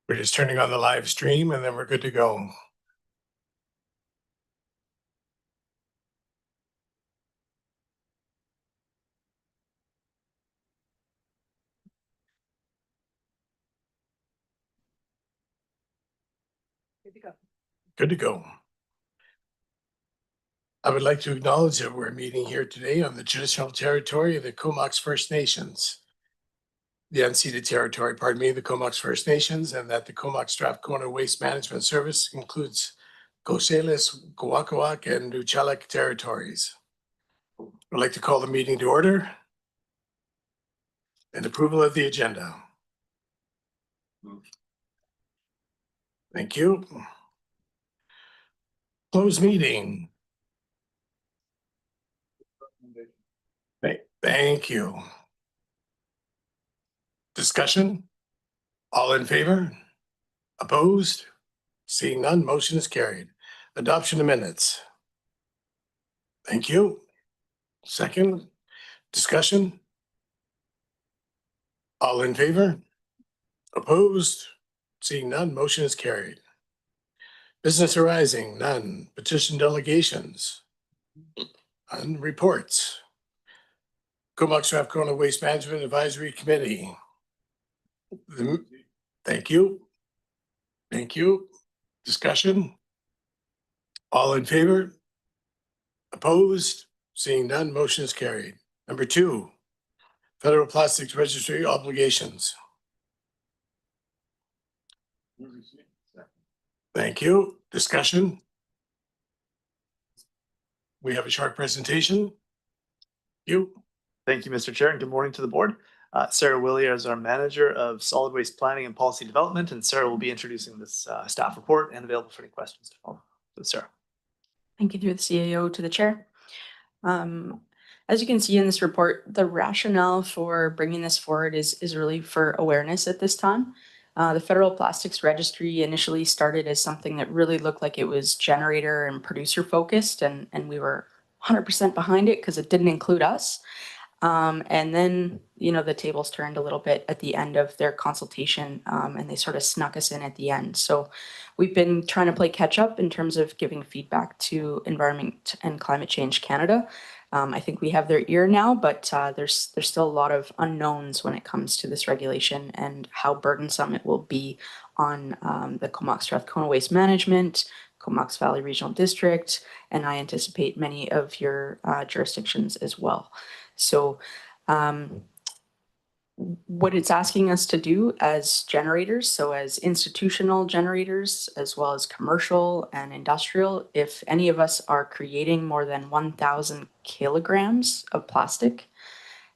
We're just turning on the live stream and then we're good to go. Good to go. I would like to acknowledge that we're meeting here today on the traditional territory of the Comox First Nations. The unceded territory, the Comox First Nations, and that the Comox Strathcona Waste Management Service includes Cocheles, Gwakawak, and Uchalak territories. I'd like to call the meeting to order and approval of the agenda. Thank you. Closed meeting. Thank you. Discussion? All in favor? Opposed? Seeing none, motion is carried. Adoption of minutes. Thank you. Second, discussion? All in favor? Opposed? Seeing none, motion is carried. Business arising, none. Petition delegations, none. Reports. Comox Strathcona Waste Management Advisory Committee. Thank you. Thank you. Discussion? All in favor? Opposed? Seeing none, motion is carried. Number 2, Federal Plastics Registry obligations. Thank you. Discussion? We have a short presentation. Thank you, Mr. Chair, and good morning to the board. Sarah Willier is our Manager of Solid Waste Planning and Policy Development, and Sarah will be introducing this staff report and available for any questions to follow. So, Sarah. Thank you through the CAO to the chair. As you can see in this report, the rationale for bringing this forward is really for awareness at this time. The Federal Plastics Registry initially started as something that really looked like it was generator and producer focused, and we were 100% behind it because it didn't include us. And then, the tables turned a little bit at the end of their consultation, and they sort of snuck us in at the end. So we've been trying to play catch up in terms of giving feedback to Environment and Climate Change Canada. I think we have their ear now, but there's still a lot of unknowns when it comes to this regulation and how burdensome it will be on the Comox Strathcona Waste Management, Comox Valley Regional District, and I anticipate many of your jurisdictions as well. So what it's asking us to do as generators, so as institutional generators, as well as commercial and industrial, if any of us are creating more than 1,000 kilograms of plastic,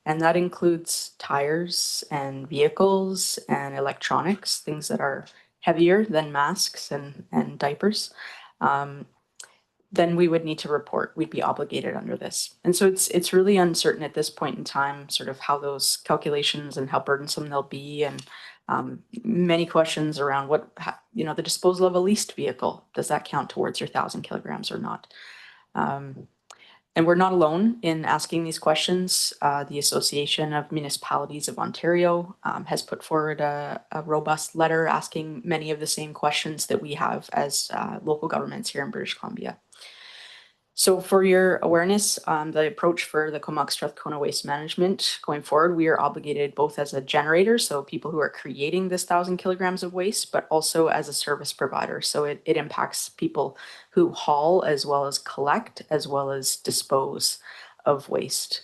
and that includes tires and vehicles and electronics, things that are heavier than masks and diapers, then we would need to report. We'd be obligated under this. And so it's really uncertain at this point in time, sort of how those calculations and how burdensome they'll be, and many questions around the disposal of a leased vehicle. Does that count towards your 1,000 kilograms or not? And we're not alone in asking these questions. The Association of Municipalities of Ontario has put forward a robust letter asking many of the same questions that we have as local governments here in British Columbia. So for your awareness, the approach for the Comox Strathcona Waste Management going forward, we are obligated both as a generator, so people who are creating this 1,000 kilograms of waste, but also as a service provider. So it impacts people who haul as well as collect as well as dispose of waste.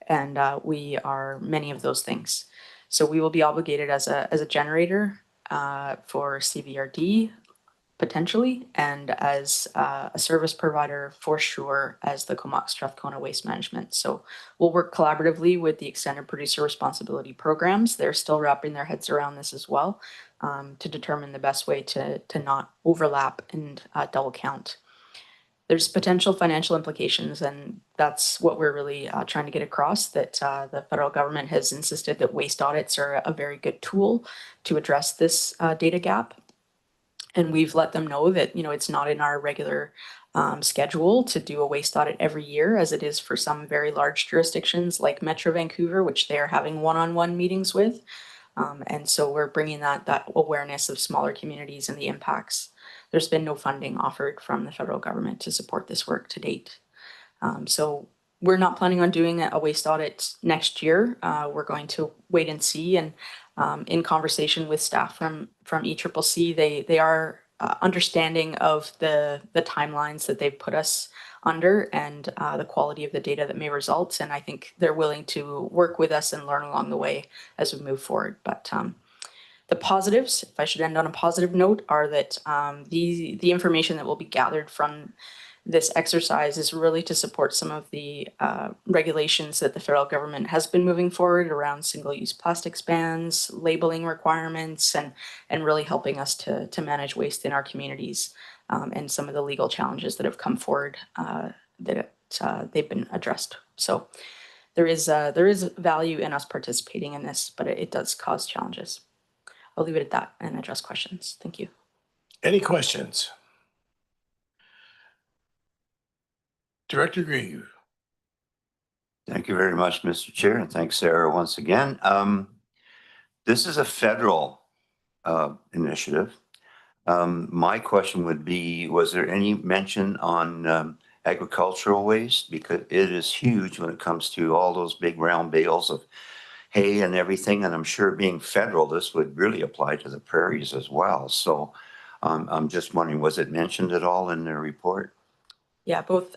And we are many of those things. So we will be obligated as a generator for CVRD, potentially, and as a service provider for sure as the Comox Strathcona Waste Management. So we'll work collaboratively with the extended producer responsibility programs. They're still wrapping their heads around this as well, to determine the best way to not overlap and double count. There's potential financial implications, and that's what we're really trying to get across, that the federal government has insisted that waste audits are a very good tool to address this data gap. And we've let them know that, it's not in our regular schedule to do a waste audit every year, as it is for some very large jurisdictions like Metro Vancouver, which they are having one-on-one meetings with. And so we're bringing that awareness of smaller communities and the impacts. There's been no funding offered from the federal government to support this work to date. So we're not planning on doing a waste audit next year. We're going to wait and see. And in conversation with staff from ECCC, they are understanding of the timelines that they've put us under and the quality of the data that may result. And I think they're willing to work with us and learn along the way as we move forward. But the positives, if I should end on a positive note, are that the information that will be gathered from this exercise is really to support some of the regulations that the federal government has been moving forward around single-use plastics bans, labeling requirements, and really helping us to manage waste in our communities, and some of the legal challenges that have come forward that they've been addressed. So there is value in us participating in this, but it does cause challenges. I'll leave it at that and address questions. Thank you. Any questions? Director Grieve. Thank you very much, Mr. Chair, and thanks, Sarah, once again. This is a federal initiative. My question would be, was there any mention on agricultural waste? Because it is huge when it comes to all those big round bales of hay and everything, and I'm sure being federal, this would really apply to the prairies as well. So I'm just wondering, was it mentioned at all in the report? Yeah, both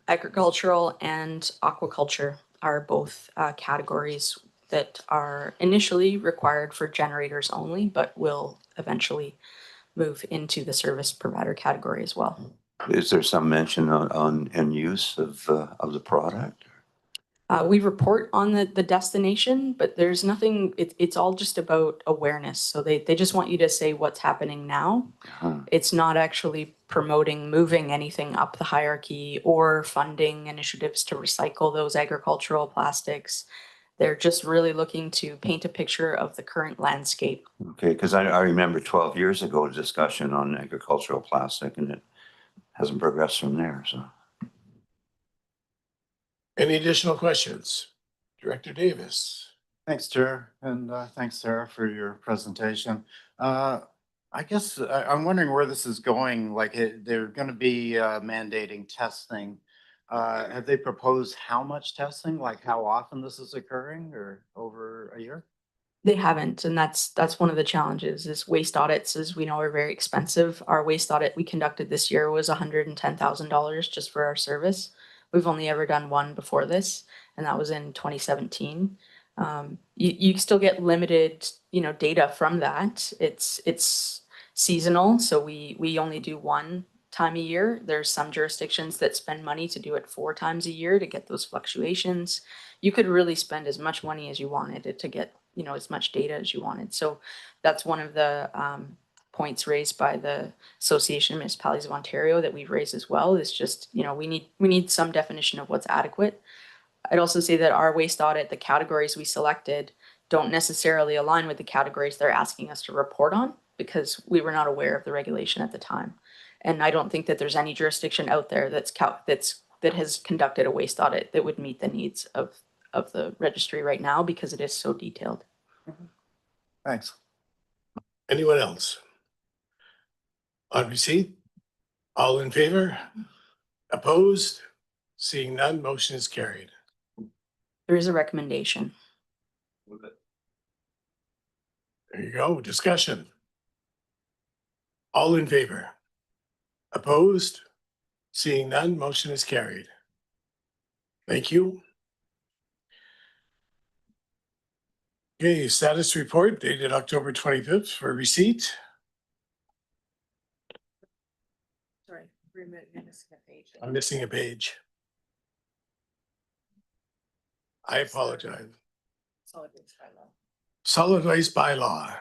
agricultural and aquaculture are both categories that are initially required for generators only, but will eventually move into the service provider category as well. Is there some mention on end use of the product? We report on the destination, but there's nothing, it's all just about awareness. So they just want you to say what's happening now. It's not actually promoting moving anything up the hierarchy or funding initiatives to recycle those agricultural plastics. They're just really looking to paint a picture of the current landscape. Okay, because I remember 12 years ago a discussion on agricultural plastic, and it hasn't progressed from there. So, Any additional questions? Director Davis. Thanks, Chair, and thanks, Sarah, for your presentation. I guess I'm wondering where this is going. Like, they're going to be mandating testing. Have they proposed how much testing, like how often this is occurring, or over a year? They haven't, and that's one of the challenges. Is waste audits, as we know, are very expensive. Our waste audit we conducted this year was $110,000 just for our service. We've only ever done one before this, and that was in 2017. You still get limited, data from that. It's seasonal, so we only do one time a year. There's some jurisdictions that spend money to do it 4 times a year to get those fluctuations. You could really spend as much money as you wanted to get, as much data as you wanted. So that's one of the points raised by the Association of Municipalities of Ontario that we've raised as well, is just, we need some definition of what's adequate. I'd also say that our waste audit, the categories we selected don't necessarily align with the categories they're asking us to report on, because we were not aware of the regulation at the time. And I don't think that there's any jurisdiction out there that has conducted a waste audit that would meet the needs of the registry right now, because it is so detailed. Thanks. Anyone else? On receipt? All in favor? Opposed? Seeing none, motion is carried. There is a recommendation. There you go. Discussion. All in favor? Opposed? Seeing none, motion is carried. Thank you. Okay, status report dated October 25th for receipt. Sorry, I'm missing a page. I apologize. Solid waste bylaw. Solid waste bylaw.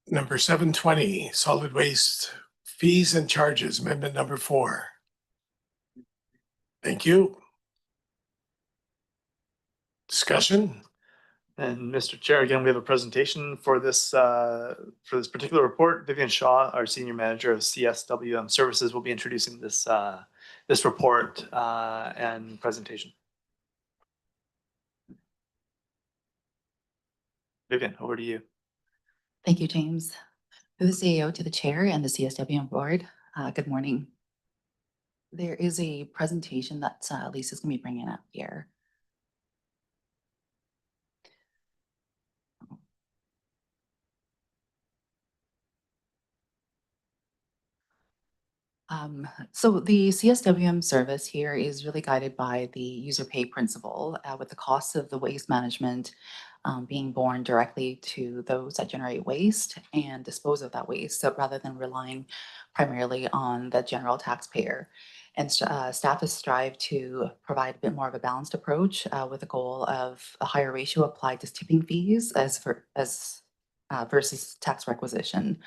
Number 720, solid waste fees and charges, amendment number 4. Thank you. Discussion? And Mr. Chair, again, we have a presentation for this particular report. Vivian Shaw, our Senior Manager of CSWM Services, will be introducing this report and presentation. Vivian, over to you. Thank you, James. Through the CAO to the chair and the CSWM board, good morning. There is a presentation that Lisa's gonna be bringing up here. So the CSWM service here is really guided by the user pay principle, with the cost of the waste management being borne directly to those that generate waste and dispose of that waste, so rather than relying primarily on the general taxpayer. And staff has strived to provide a bit more of a balanced approach with the goal of a higher ratio applied to tipping fees versus tax requisition.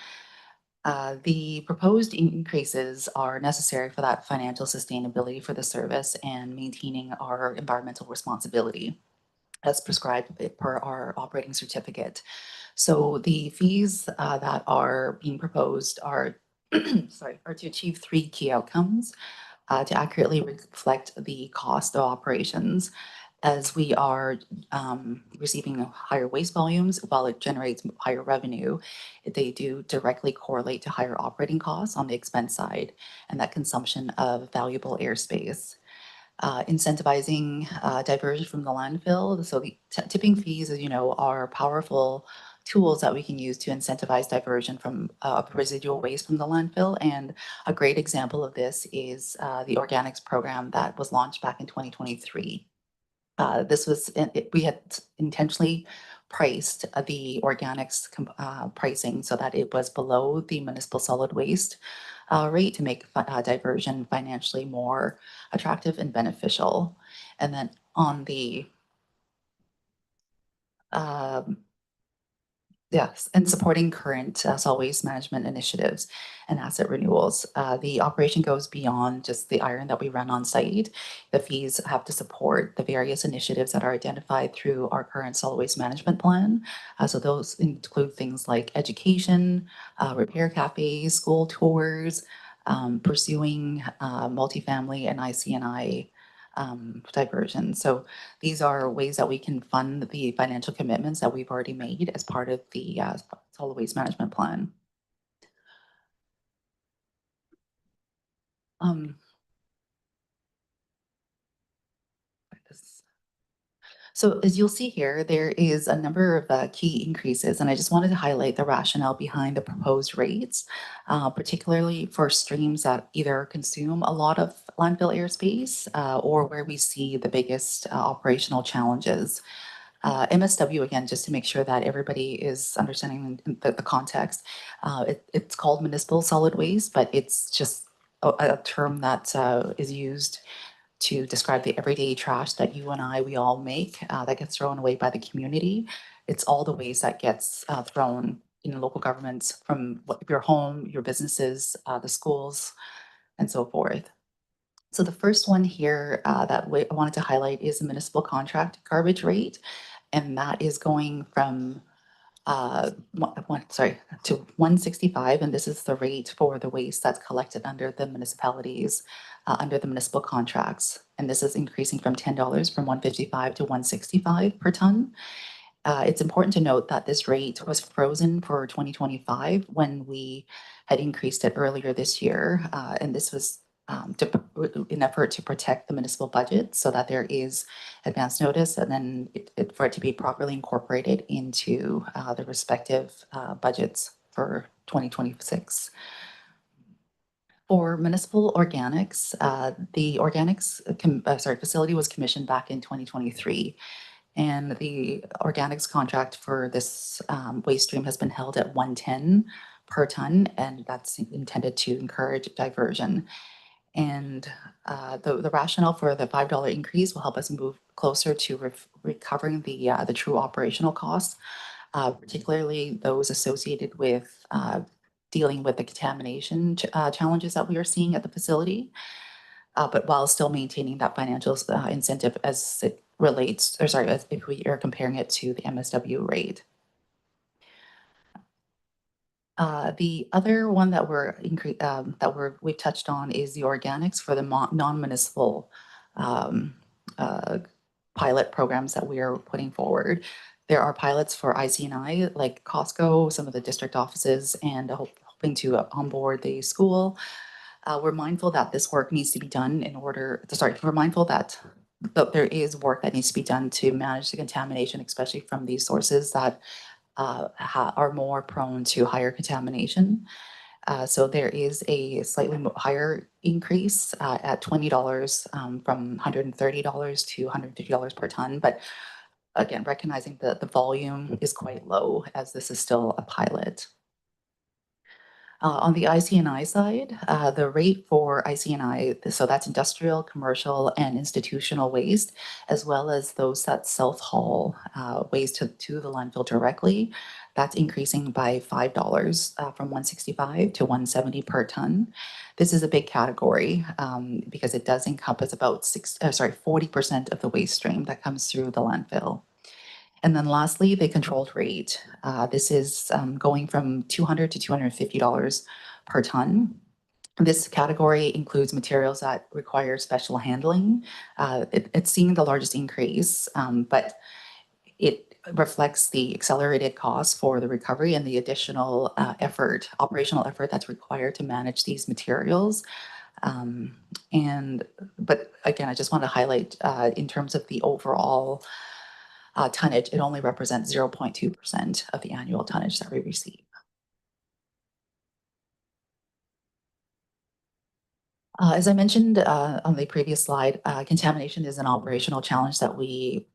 The proposed increases are necessary for that financial sustainability for the service and maintaining our environmental responsibility as prescribed per our operating certificate. So the fees that are being proposed are, are to achieve three key outcomes. To accurately reflect the cost of operations, as we are receiving higher waste volumes while it generates higher revenue. They do directly correlate to higher operating costs on the expense side and that consumption of valuable airspace. Incentivizing diversion from the landfill. So the tipping fees, as you know, are powerful tools that we can use to incentivize diversion from residual waste from the landfill. And a great example of this is the organics program that was launched back in 2023. This was, we had intentionally priced the organics pricing so that it was below the municipal solid waste rate to make diversion financially more attractive and beneficial. And then on the yes, and supporting current solid waste management initiatives and asset renewals. The operation goes beyond just the iron that we run on site. The fees have to support the various initiatives that are identified through our current solid waste management plan. So those include things like education, repair cafes, school tours, pursuing multifamily and IC&I diversion. So these are ways that we can fund the financial commitments that we've already made as part of the solid waste management plan. So as you'll see here, there is a number of key increases, and I just wanted to highlight the rationale behind the proposed rates, particularly for streams that either consume a lot of landfill airspace or where we see the biggest operational challenges. MSW, again, just to make sure that everybody is understanding the context, it's called municipal solid waste, but it's just a term that is used to describe the everyday trash that you and we all make that gets thrown away by the community. It's all the waste that gets thrown in local governments from your home, your businesses, the schools, and so forth. So the first one here that I wanted to highlight is the municipal contract garbage rate. And that is going from to 165, and this is the rate for the waste that's collected under the municipalities, under the municipal contracts. And this is increasing from $10 from 155 to 165 per ton. It's important to note that this rate was frozen for 2025 when we had increased it earlier this year. And this was in effort to protect the municipal budget so that there is advance notice and then for it to be properly incorporated into the respective budgets for 2026. For municipal organics, the organics facility was commissioned back in 2023. And the organics contract for this waste stream has been held at 110 per ton, and that's intended to encourage diversion. And the rationale for the $5 increase will help us move closer to recovering the true operational costs, particularly those associated with dealing with the contamination challenges that we are seeing at the facility, but while still maintaining that financial incentive as it relates, as if we are comparing it to the MSW rate. The other one that we've touched on is the organics for the non-municipal pilot programs that we are putting forward. There are pilots for IC&I, like Costco, some of the district offices, and hoping to onboard the school. We're mindful that this work needs to be done we're mindful that there is work that needs to be done to manage the contamination, especially from these sources that are more prone to higher contamination. So there is a slightly higher increase at $20 from $130 to $150 per ton. But again, recognizing that the volume is quite low as this is still a pilot. On the IC&I side, the rate for IC&I, so that's industrial, commercial, and institutional waste, as well as those that self-haul waste to the landfill directly, that's increasing by $5 from 165 to 170 per ton. This is a big category because it does encompass about 40% of the waste stream that comes through the landfill. And then lastly, the controlled rate. This is going from $200 to $250 per ton. This category includes materials that require special handling. It's seeing the largest increase, but it reflects the accelerated cost for the recovery and the additional operational effort that's required to manage these materials. But again, I just want to highlight in terms of the overall tonnage, it only represents 0.2% of the annual tonnage that we receive. As I mentioned on the previous slide, contamination is an operational challenge that we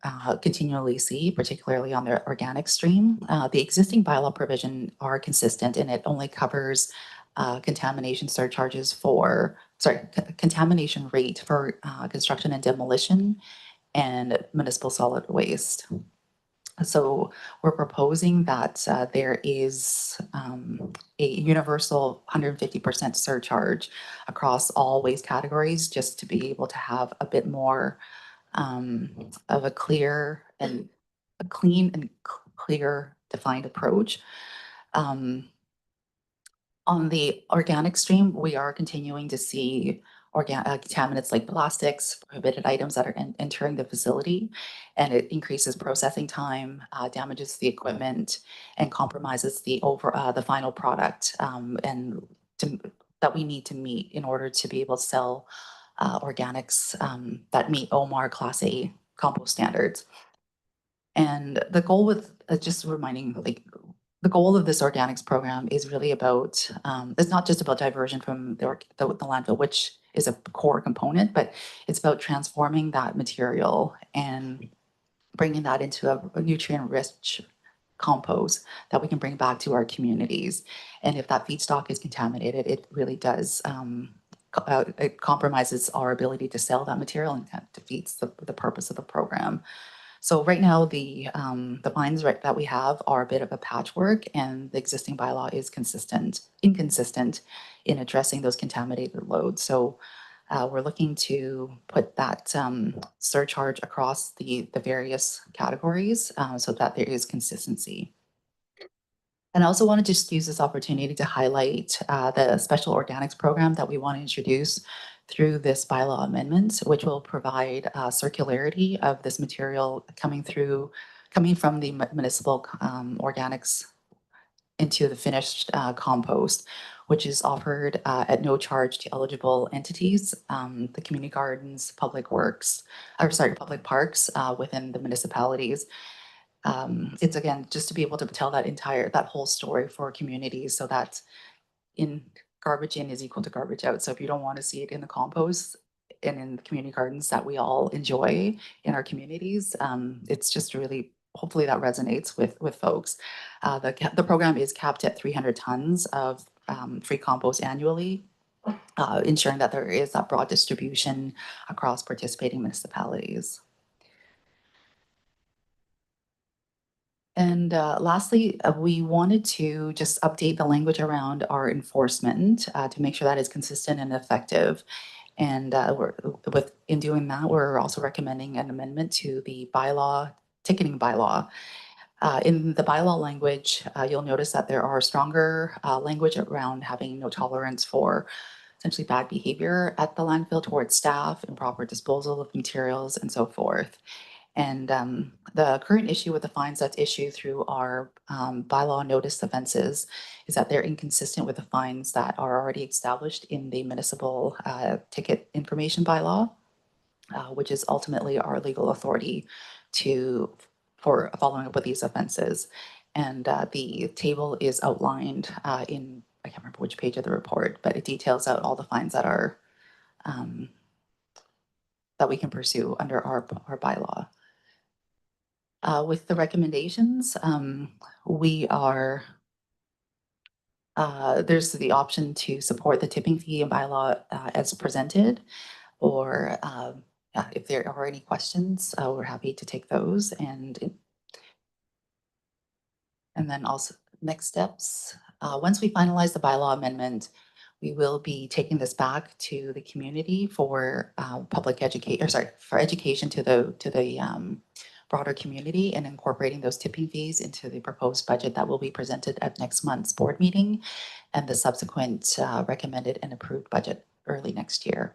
continually see, particularly on the organic stream. The existing bylaw provision are consistent and it only covers contamination surcharges contamination rate for construction and demolition and municipal solid waste. So we're proposing that there is a universal 150% surcharge across all waste categories, just to be able to have a bit more of a clean and clear defined approach. On the organic stream, we are continuing to see contaminants like plastics, prohibited items that are entering the facility, and it increases processing time, damages the equipment, and compromises the final product that we need to meet in order to be able to sell organics that meet OMAR Class A compost standards. And the goal with just reminding, the goal of this organics program is really about, it's not just about diversion from the landfill, which is a core component, but it's about transforming that material and bringing that into a nutrient-rich compost that we can bring back to our communities. And if that feedstock is contaminated, it really does, it compromises our ability to sell that material and defeats the purpose of the program. So right now, the fines that we have are a bit of a patchwork, and the existing bylaw is inconsistent in addressing those contaminated loads. So we're looking to put that surcharge across the various categories so that there is consistency. And I also want to just use this opportunity to highlight the special organics program that we want to introduce through this bylaw amendment, which will provide circularity of this material coming from the municipal organics into the finished compost, which is offered at no charge to eligible entities, the community gardens, public parks within the municipalities. It's again, just to be able to tell that whole story for communities, so that garbage in is equal to garbage out. So if you don't want to see it in the compost and in the community gardens that we all enjoy in our communities, it's just really, hopefully that resonates with folks. The program is capped at 300 tons of free compost annually, ensuring that there is that broad distribution across participating municipalities. And lastly, we wanted to just update the language around our enforcement to make sure that is consistent and effective. And in doing that, we're also recommending an amendment to the ticketing bylaw. In the bylaw language, you'll notice that there are stronger language around having no tolerance for essentially bad behavior at the landfill towards staff, improper disposal of materials, and so forth. And the current issue with the fines that's issued through our bylaw notice offenses is that they're inconsistent with the fines that are already established in the municipal ticket information bylaw, which is ultimately our legal authority for following up with these offenses. And the table is outlined in, I can't remember which page of the report, but it details out all the fines that are that we can pursue under our bylaw. With the recommendations, we are, there's the option to support the tipping fee and bylaw as presented, or if there are any questions, we're happy to take those. And then also next steps, once we finalize the bylaw amendment, we will be taking this back to the community for public education, or sorry, for education to the broader community, and incorporating those tipping fees into the proposed budget that will be presented at next month's board meeting and the subsequent recommended and approved budget early next year.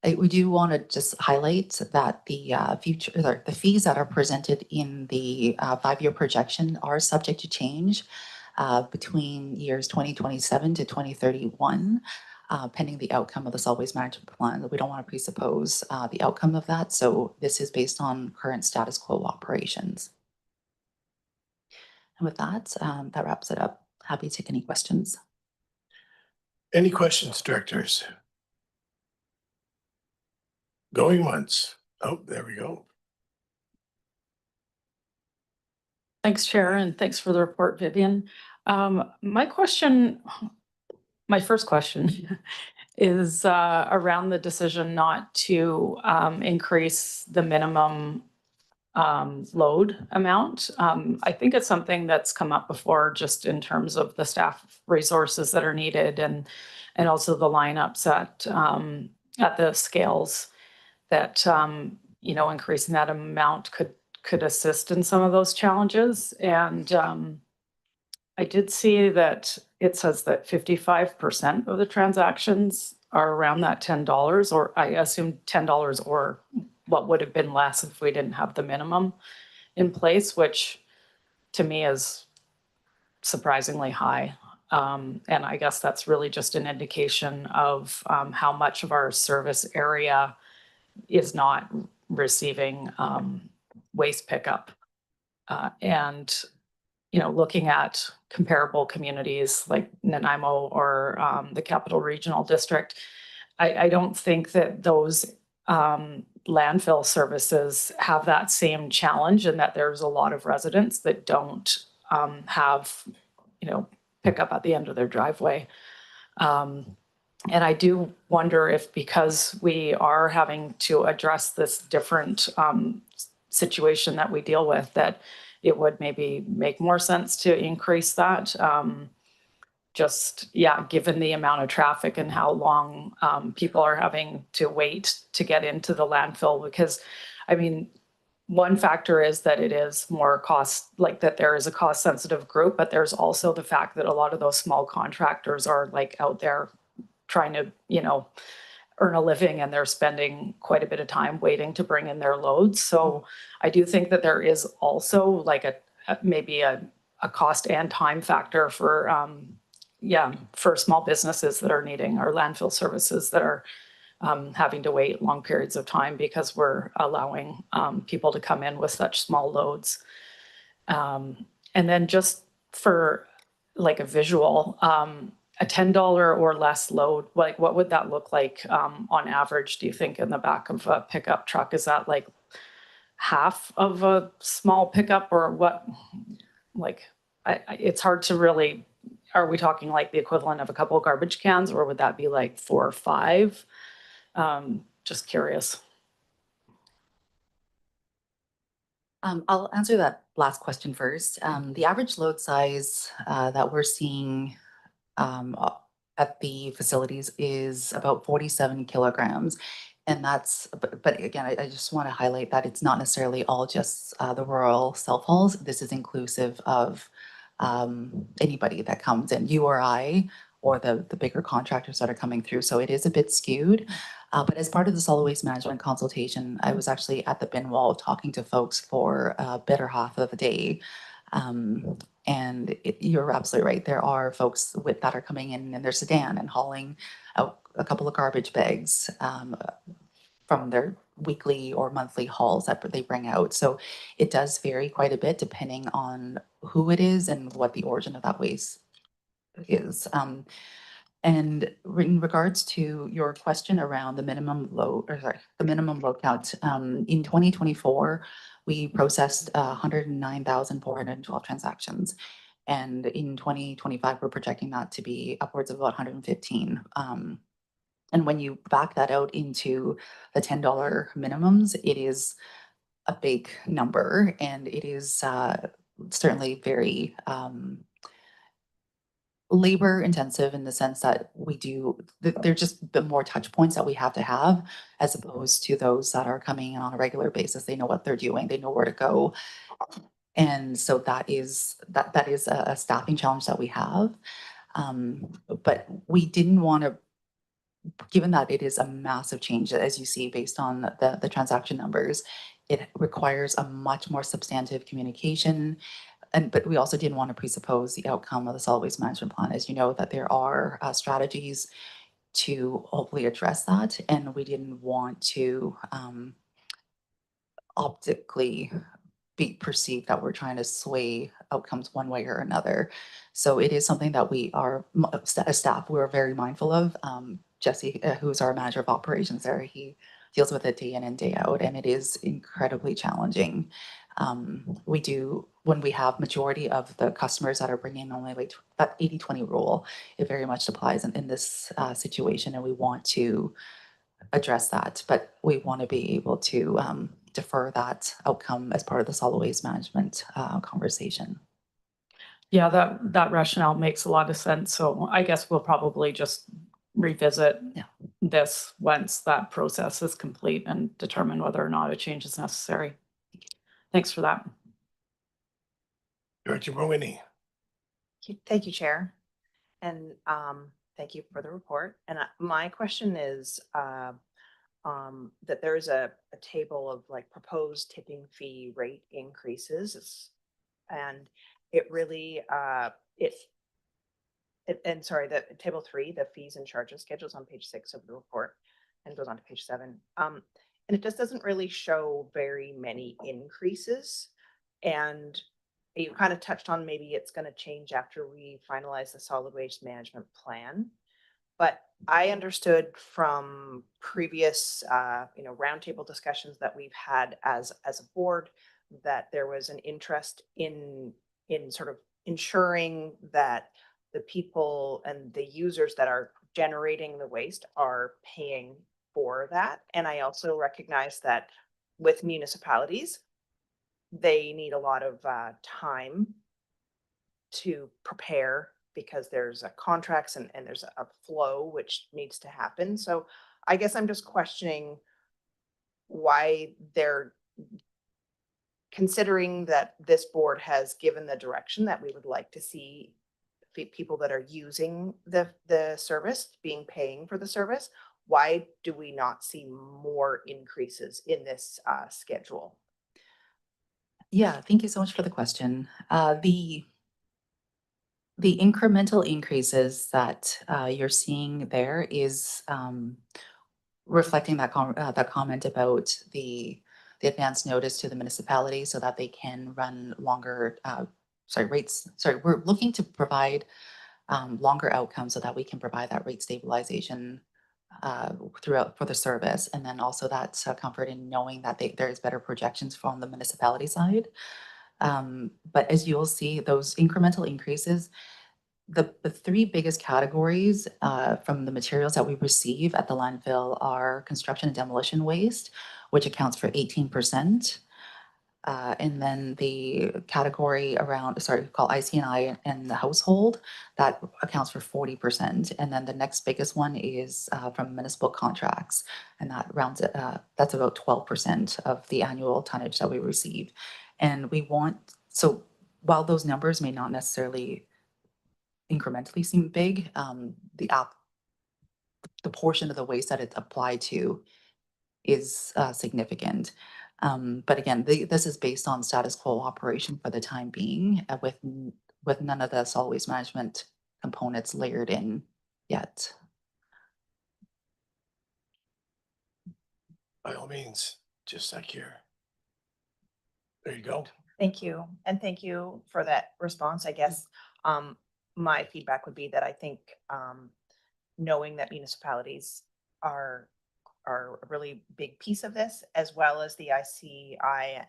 We do want to just highlight that the fees that are presented in the 5-year projection are subject to change between years 2027 to 2031, pending the outcome of the solid waste management plan. We don't want to presuppose the outcome of that. So this is based on current status quo operations. And with that, that wraps it up. Happy to take any questions. Any questions, directors? Going once. Oh, there we go. Thanks, Chair, and thanks for the report, Vivian. My first question is around the decision not to increase the minimum load amount. I think it's something that's come up before, just in terms of the staff resources that are needed, and also the lineups at the scales that increasing that amount could assist in some of those challenges. And I did see that it says that 55% of the transactions are around that $10, or I assume $10 or what would have been less if we didn't have the minimum in place, which to me is surprisingly high. And I guess that's really just an indication of how much of our service area is not receiving waste pickup. And, looking at comparable communities like Nanaimo or the Capital Regional District, I don't think that those landfill services have that same challenge, and that there's a lot of residents that don't have, pickup at the end of their driveway. And I do wonder if, because we are having to address this different situation that we deal with, that it would maybe make more sense to increase that. Given the amount of traffic and how long people are having to wait to get into the landfill. Because, one factor is that it is more cost, like that there is a cost sensitive group, but there's also the fact that a lot of those small contractors are out there trying to, earn a living, and they're spending quite a bit of time waiting to bring in their loads. So I do think that there is also maybe a cost and time factor for small businesses that are needing our landfill services, that are having to wait long periods of time because we're allowing people to come in with such small loads. And then just for a visual, a $10 or less load, what would that look like on average, do you think, in the back of a pickup truck? Is that half of a small pickup, or what? It's hard to really, are we talking the equivalent of a couple of garbage cans, or would that be 4 or 5? Just curious. I'll answer that last question first. The average load size that we're seeing at the facilities is about 47 kilograms. And that's, but again, I just want to highlight that it's not necessarily all just the rural self hauls. This is inclusive of anybody that comes in, you or I, or the bigger contractors that are coming through. So it is a bit skewed. But as part of the solid waste management consultation, I was actually at the bin wall talking to folks for a better half of a day. You're absolutely right. There are folks that are coming in their sedan and hauling out a couple of garbage bags from their weekly or monthly hauls that they bring out. So it does vary quite a bit depending on who it is and what the origin of that waste is. And in regards to your question around the minimum load, or sorry, the minimum load count, in 2024, we processed 109,412 transactions. And in 2025, we're projecting that to be upwards of about 115. And when you back that out into the $10 minimums, it is a big number, and it is certainly very labor intensive in the sense that they're just the more touch points that we have to have, as opposed to those that are coming in on a regular basis. They know what they're doing, they know where to go. And so that is a staffing challenge that we have. But we didn't want to, given that it is a massive change, as you see, based on the transaction numbers, it requires a much more substantive communication. But we also didn't want to presuppose the outcome of the solid waste management plan. As you know, that there are strategies to hopefully address that, and we didn't want to optically be perceived that we're trying to sway outcomes one way or another. So it is something that we are, as staff, we're very mindful of. Jesse, who's our manager of operations there, he deals with it day in and day out, and it is incredibly challenging. We do, when we have majority of the customers that are bringing only like that 80-20 rule, it very much applies in this situation, and we want to address that, but we want to be able to defer that outcome as part of the solid waste management conversation. Yeah, that rationale makes a lot of sense. So I guess we'll probably just revisit this once that process is complete and determine whether or not a change is necessary. Thanks for that. Director Mowini. Thank you, Chair. And thank you for the report. And my question is that there's a table of like proposed tipping fee rate increases. And it really, and sorry, the table 3, the fees and charges schedules on page 6 of the report, and goes on to page 7. And it just doesn't really show very many increases. And you kind of touched on maybe it's going to change after we finalize the solid waste management plan. But I understood from previous, roundtable discussions that we've had as a board that there was an interest in sort of ensuring that the people and the users that are generating the waste are paying for that. And I also recognize that with municipalities, they need a lot of time to prepare because there's contracts and there's a flow which needs to happen. So I guess I'm just questioning why they're considering that this board has given the direction that we would like to see people that are using the service paying for the service. Why do we not see more increases in this schedule? Yeah, thank you so much for the question. The incremental increases that you're seeing there is reflecting that comment about the advance notice to the municipality so that they can run longer rates. We're looking to provide longer outcomes so that we can provide that rate stabilization throughout for the service, and then also that comfort in knowing that there is better projections from the municipality side. But as you'll see, those incremental increases, the 3 biggest categories from the materials that we receive at the landfill are construction and demolition waste, which accounts for 18%. And then the category called IC&I and the household, that accounts for 40%. And then the next biggest one is from municipal contracts, and that that's about 12% of the annual tonnage that we receive. And so while those numbers may not necessarily incrementally seem big, the portion of the waste that it's applied to is significant. But again, this is based on status quo operation for the time being, with none of the solid waste management components layered in yet. By all means, just like here. There you go. Thank you. And thank you for that response. I guess my feedback would be that I think knowing that municipalities are a really big piece of this, as well as the ICI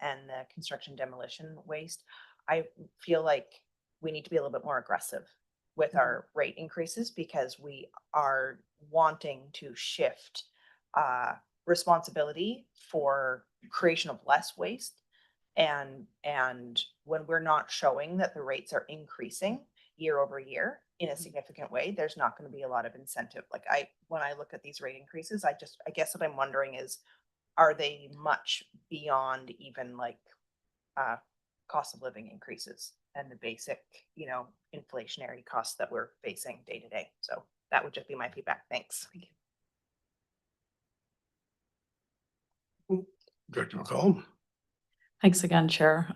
and the construction demolition waste, I feel like we need to be a little bit more aggressive with our rate increases, because we are wanting to shift responsibility for creation of less waste. And when we're not showing that the rates are increasing year over year in a significant way, there's not going to be a lot of incentive. Like when I look at these rate increases, I guess what I'm wondering is, are they much beyond even like cost of living increases and the basic, inflationary costs that we're facing day to day? So that would just be my feedback. Thanks. Thank you. Director McCollum. Thanks again, Chair.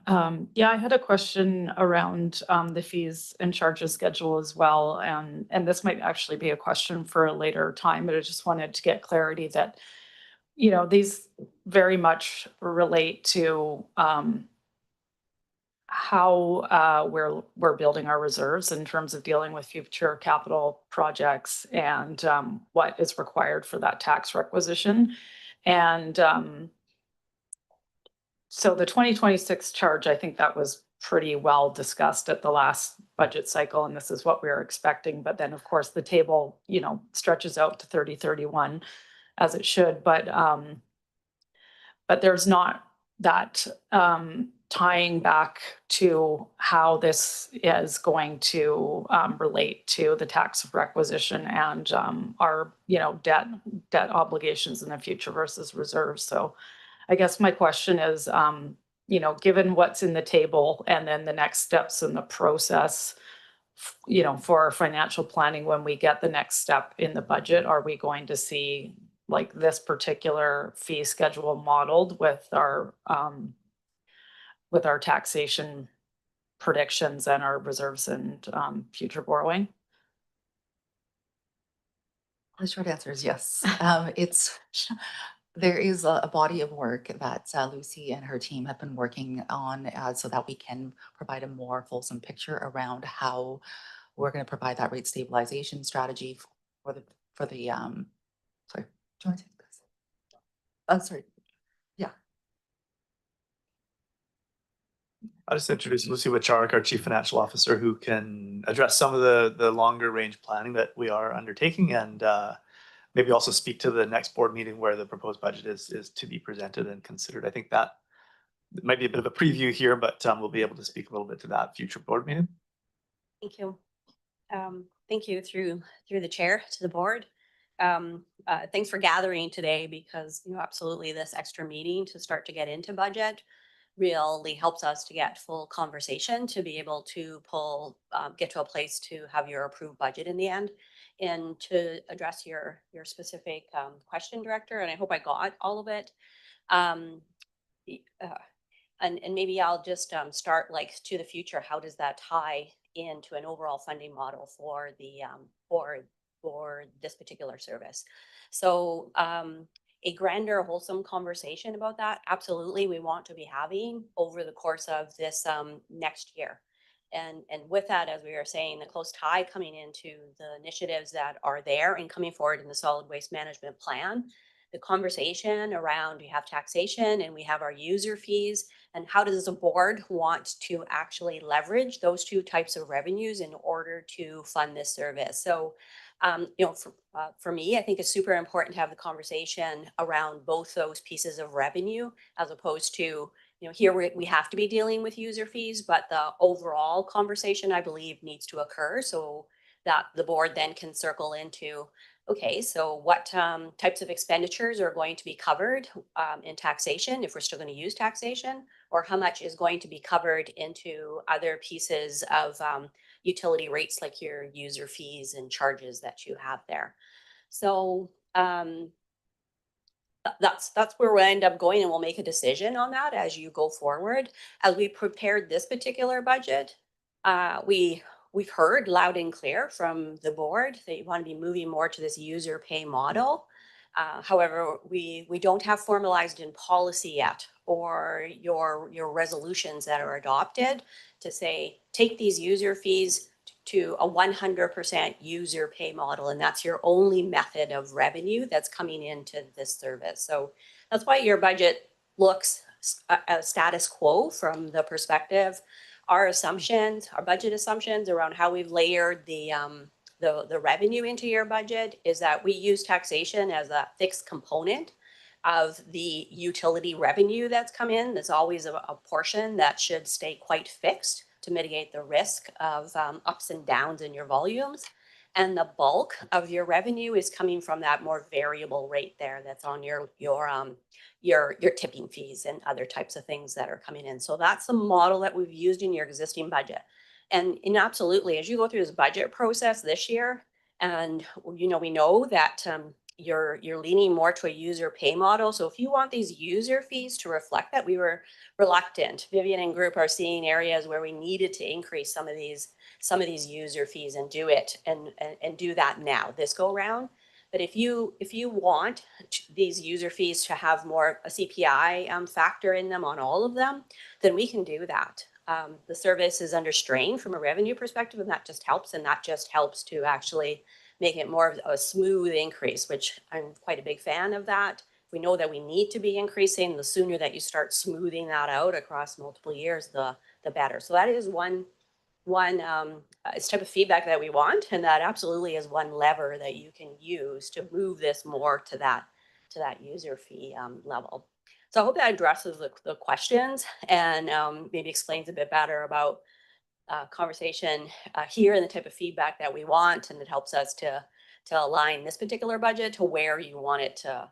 Yeah, I had a question around the fees and charges schedule as well. And this might actually be a question for a later time, but I just wanted to get clarity that, these very much relate to how we're building our reserves in terms of dealing with future capital projects, and what is required for that tax requisition. And so the 2026 charge, I think that was pretty well discussed at the last budget cycle, and this is what we were expecting. But then, of course, the table, stretches out to 3031 as it should. But there's not that tying back to how this is going to relate to the tax requisition and our, debt obligations in the future versus reserves. So I guess my question is, given what's in the table and then the next steps in the process, for our financial planning, when we get the next step in the budget, are we going to see like this particular fee schedule modeled with our taxation predictions and our reserves and future borrowing? The short answer is yes. There is a body of work that Lucy and her team have been working on, so that we can provide a more fulsome picture around how we're going to provide that rate stabilization strategy for the sorry, do you want to take this? Sorry. Yeah. I'll just introduce Lucy Wacharek, our Chief Financial Officer, who can address some of the longer range planning that we are undertaking, and maybe also speak to the next board meeting where the proposed budget is to be presented and considered. I think that might be a bit of a preview here, but we'll be able to speak a little bit to that future board meeting. Thank you. Thank you through the chair to the board. Thanks for gathering today, because absolutely this extra meeting to start to get into budget really helps us to get full conversation to be able to get to a place to have your approved budget in the end. And to address your specific question, Director, and I hope I got all of it. And maybe I'll just start like to the future. How does that tie into an overall funding model for the for this particular service? So a grander, wholesome conversation about that, absolutely, we want to be having over the course of this next year. And with that, as we were saying, the close tie coming into the initiatives that are there and coming forward in the solid waste management plan, the conversation around, we have taxation and we have our user fees, and how does the board want to actually leverage those two types of revenues in order to fund this service? So, for me, I think it's super important to have the conversation around both those pieces of revenue, as opposed to, here we have to be dealing with user fees, but the overall conversation, I believe, needs to occur so that the board then can circle into, okay, so what types of expenditures are going to be covered in taxation, if we're still going to use taxation, or how much is going to be covered into other pieces of utility rates, like your user fees and charges that you have there. So that's where we'll end up going, and we'll make a decision on that as you go forward. As we prepared this particular budget, we've heard loud and clear from the board that you want to be moving more to this user pay model. However, we don't have formalized in policy yet, or your resolutions that are adopted to say, take these user fees to a 100% user pay model, and that's your only method of revenue that's coming into this service. So that's why your budget looks a status quo from the perspective. Our assumptions, our budget assumptions around how we've layered the revenue into your budget is that we use taxation as a fixed component of the utility revenue that's come in. There's always a portion that should stay quite fixed to mitigate the risk of ups and downs in your volumes. And the bulk of your revenue is coming from that more variable rate there that's on your tipping fees and other types of things that are coming in. So that's the model that we've used in your existing budget. And absolutely, as you go through this budget process this year, and we know that you're leaning more to a user pay model. So if you want these user fees to reflect that, we were reluctant. Vivian and group are seeing areas where we needed to increase some of these user fees and do it and do that now this go round. But if you want these user fees to have more a CPI factor in them on all of them, then we can do that. The service is under strain from a revenue perspective, and that just helps. And that just helps to actually make it more of a smooth increase, which I'm quite a big fan of that. We know that we need to be increasing. The sooner that you start smoothing that out across multiple years, the better. So that is one it's type of feedback that we want, and that absolutely is one lever that you can use to move this more to that user fee level. So I hope that addresses the questions and maybe explains a bit better about conversation here and the type of feedback that we want, and it helps us to align this particular budget to where you want it to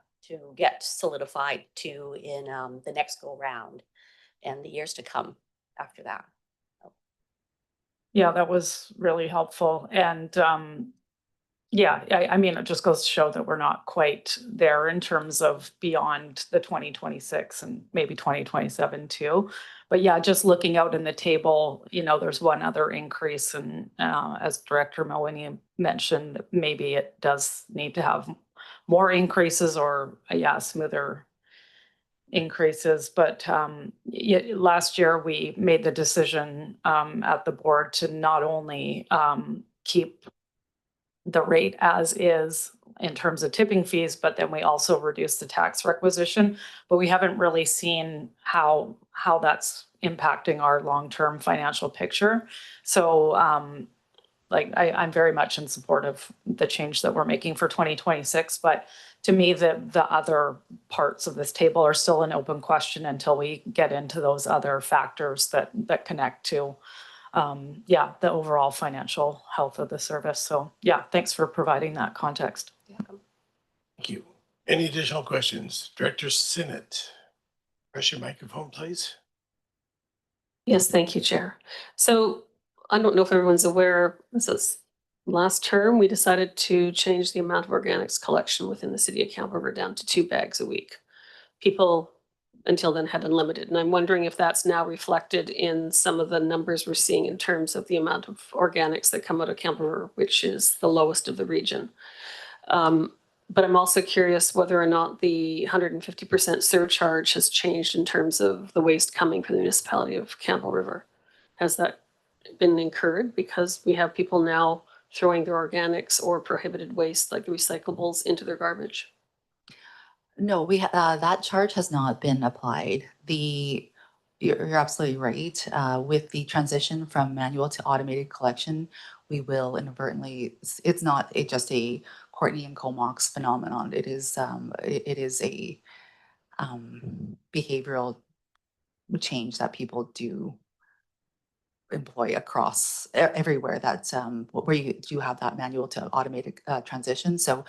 get solidified to in the next go round and the years to come after that. Yeah, that was really helpful. And yeah, I mean, it just goes to show that we're not quite there in terms of beyond the 2026 and maybe 2027 too. But yeah, just looking out in the table, there's one other increase, and as Director Mawhinney mentioned, maybe it does need to have more increases or smoother increases. But last year we made the decision at the board to not only keep the rate as is in terms of tipping fees, but then we also reduced the tax requisition. But we haven't really seen how that's impacting our long-term financial picture. So I'm very much in support of the change that we're making for 2026. But to me, the other parts of this table are still an open question until we get into those other factors that connect to the overall financial health of the service. So yeah, thanks for providing that context. Thank you. Any additional questions? Director Sinnott, press your microphone, please. Yes, thank you, Chair. So I don't know if everyone's aware, this is last term, we decided to change the amount of organics collection within the city of Campbell River down to 2 bags a week. People until then had unlimited. And I'm wondering if that's now reflected in some of the numbers we're seeing in terms of the amount of organics that come out of Campbell River, which is the lowest of the region. But I'm also curious whether or not the 150% surcharge has changed in terms of the waste coming from the municipality of Campbell River. Has that been incurred because we have people now throwing their organics or prohibited waste like the recyclables into their garbage? No, that charge has not been applied. You're absolutely right. With the transition from manual to automated collection, we will inadvertently. It's not just a Courtney and Comox phenomenon. It is a behavioral change that people do employ across everywhere. That's where you do have that manual to automated transition. So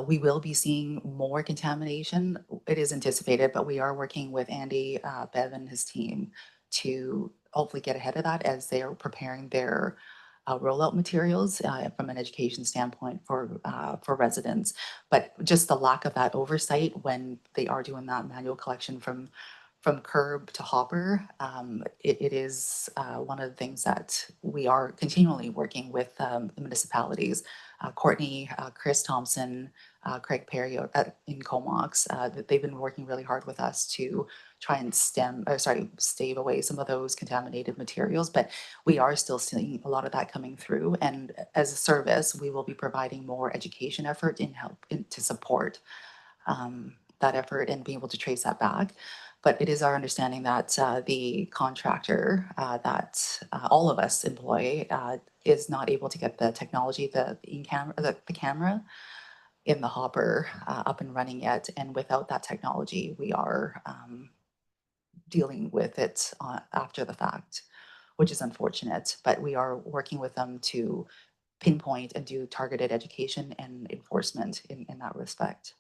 we will be seeing more contamination. It is anticipated, but we are working with Andy, Bev, and his team to hopefully get ahead of that as they are preparing their rollout materials from an education standpoint for residents. But just the lack of that oversight when they are doing that manual collection from curb to hopper, it is one of the things that we are continually working with the municipalities. Courtney, Chris Thompson, Craig Perry in Comox, they've been working really hard with us to try and stave away some of those contaminated materials, but we are still seeing a lot of that coming through. And as a service, we will be providing more education effort to support that effort and be able to trace that back. But it is our understanding that the contractor that all of us employ is not able to get the technology, the camera in the hopper up and running yet. And without that technology, we are dealing with it after the fact, which is unfortunate. But we are working with them to pinpoint and do targeted education and enforcement in that respect.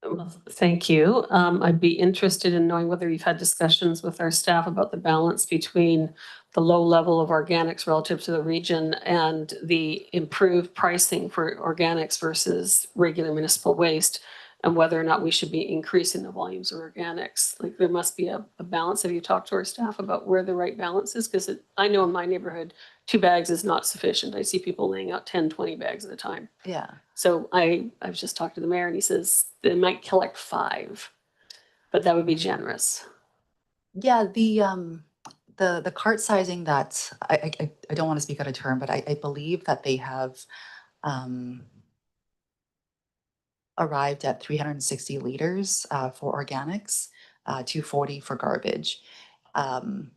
Well, thank you. I'd be interested in knowing whether you've had discussions with our staff about the balance between the low level of organics relative to the region and the improved pricing for organics versus regular municipal waste, and whether or not we should be increasing the volumes of organics. Like, there must be a balance. Have you talked to our staff about where the right balance is? Because I know in my neighborhood, 2 bags is not sufficient. I see people laying out 10, 20 bags at a time. Yeah. So I've just talked to the mayor and he says they might collect 5, but that would be generous. Yeah, the cart sizing that I don't want to speak out of turn, but I believe that they have arrived at 360 liters for organics, 240 for garbage. And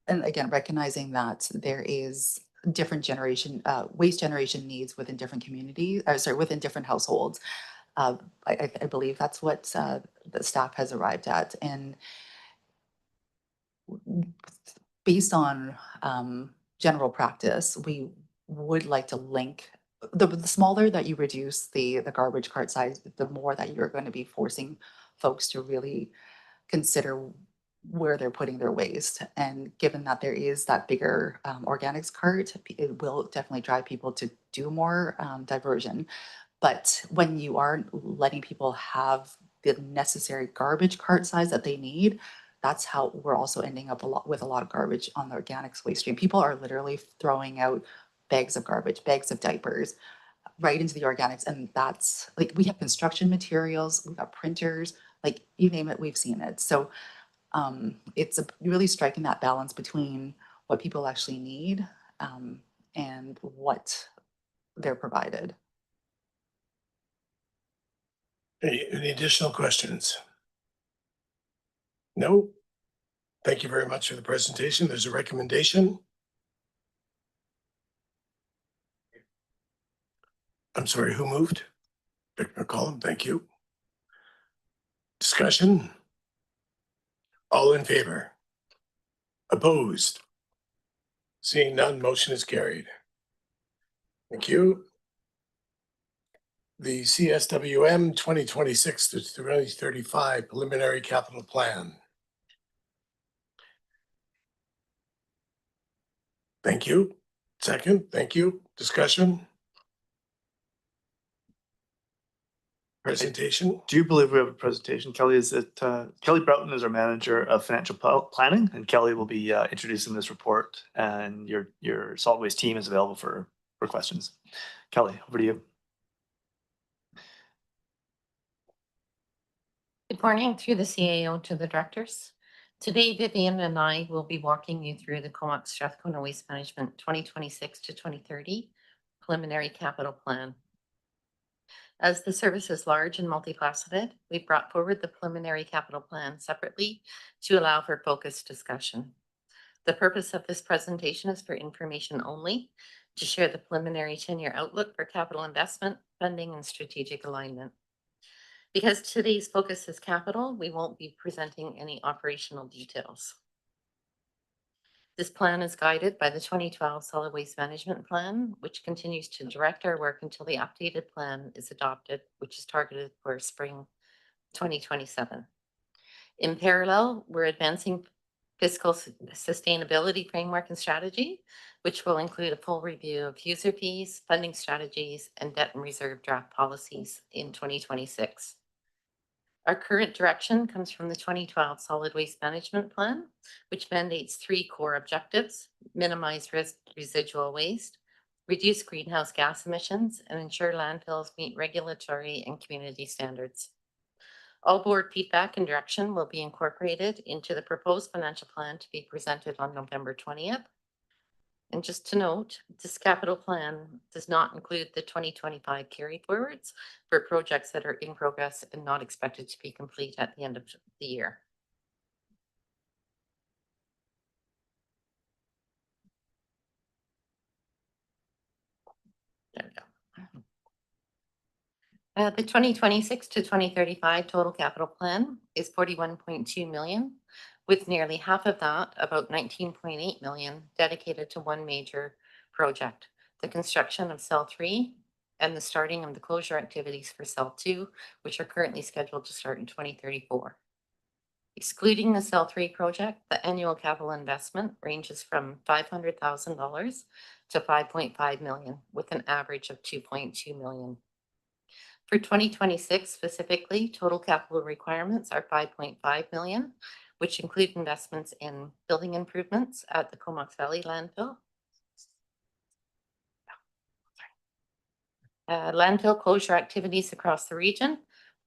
again, recognizing that there is different waste generation needs within different communities, within different households. I believe that's what the staff has arrived at. And based on general practice, we would like to link the smaller that you reduce the garbage cart size, the more that you're going to be forcing folks to really consider where they're putting their waste. And given that there is that bigger organics cart, it will definitely drive people to do more diversion. But when you aren't letting people have the necessary garbage cart size that they need, that's how we're also ending up with a lot of garbage on the organics waste stream. People are literally throwing out bags of garbage, bags of diapers right into the organics. And that's like, we have construction materials, we've got printers, like you name it, we've seen it. So it's really striking that balance between what people actually need and what they're provided. Any additional questions? No? Thank you very much for the presentation. There's a recommendation. I'm sorry, who moved? Victor McCollum, thank you. Discussion? All in favor? Opposed? Seeing none, motion is carried. Thank you. The CSWM 2026 to 2035 preliminary capital plan. Thank you. Second, thank you. Discussion? Presentation? Do you believe we have a presentation? Kelly, is it, Kelly Broughton is our manager of financial planning, and Kelly will be introducing this report, and your solid waste team is available for questions. Kelly, over to you. Good morning through the CAO to the directors. Today, Vivian and I will be walking you through the Comox Strathcona Waste Management 2026 to 2030 preliminary capital plan. As the service is large and multifaceted, we've brought forward the preliminary capital plan separately to allow for focused discussion. The purpose of this presentation is for information only, to share the preliminary 10-year outlook for capital investment, funding, and strategic alignment. Because today's focus is capital, we won't be presenting any operational details. This plan is guided by the 2012 Solid Waste Management Plan, which continues to direct our work until the updated plan is adopted, which is targeted for spring 2027. In parallel, we're advancing fiscal sustainability framework and strategy, which will include a full review of user fees, funding strategies, and debt and reserve draft policies in 2026. Our current direction comes from the 2012 Solid Waste Management Plan, which mandates 3 core objectives: minimize residual waste, reduce greenhouse gas emissions, and ensure landfills meet regulatory and community standards. All board feedback and direction will be incorporated into the proposed financial plan to be presented on November 20th. And just to note, this capital plan does not include the 2025 carry forwards for projects that are in progress and not expected to be complete at the end of the year. There we go. The 2026 to 2035 total capital plan is 41.2 million, with nearly half of that, about 19.8 million, dedicated to one major project, the construction of Cell 3 and the starting of the closure activities for Cell 2, which are currently scheduled to start in 2034. Excluding the Cell 3 project, the annual capital investment ranges from $500,000 to 5.5 million, with an average of 2.2 million. For 2026 specifically, total capital requirements are 5.5 million, which include investments in building improvements at the Comox Valley landfill, landfill closure activities across the region,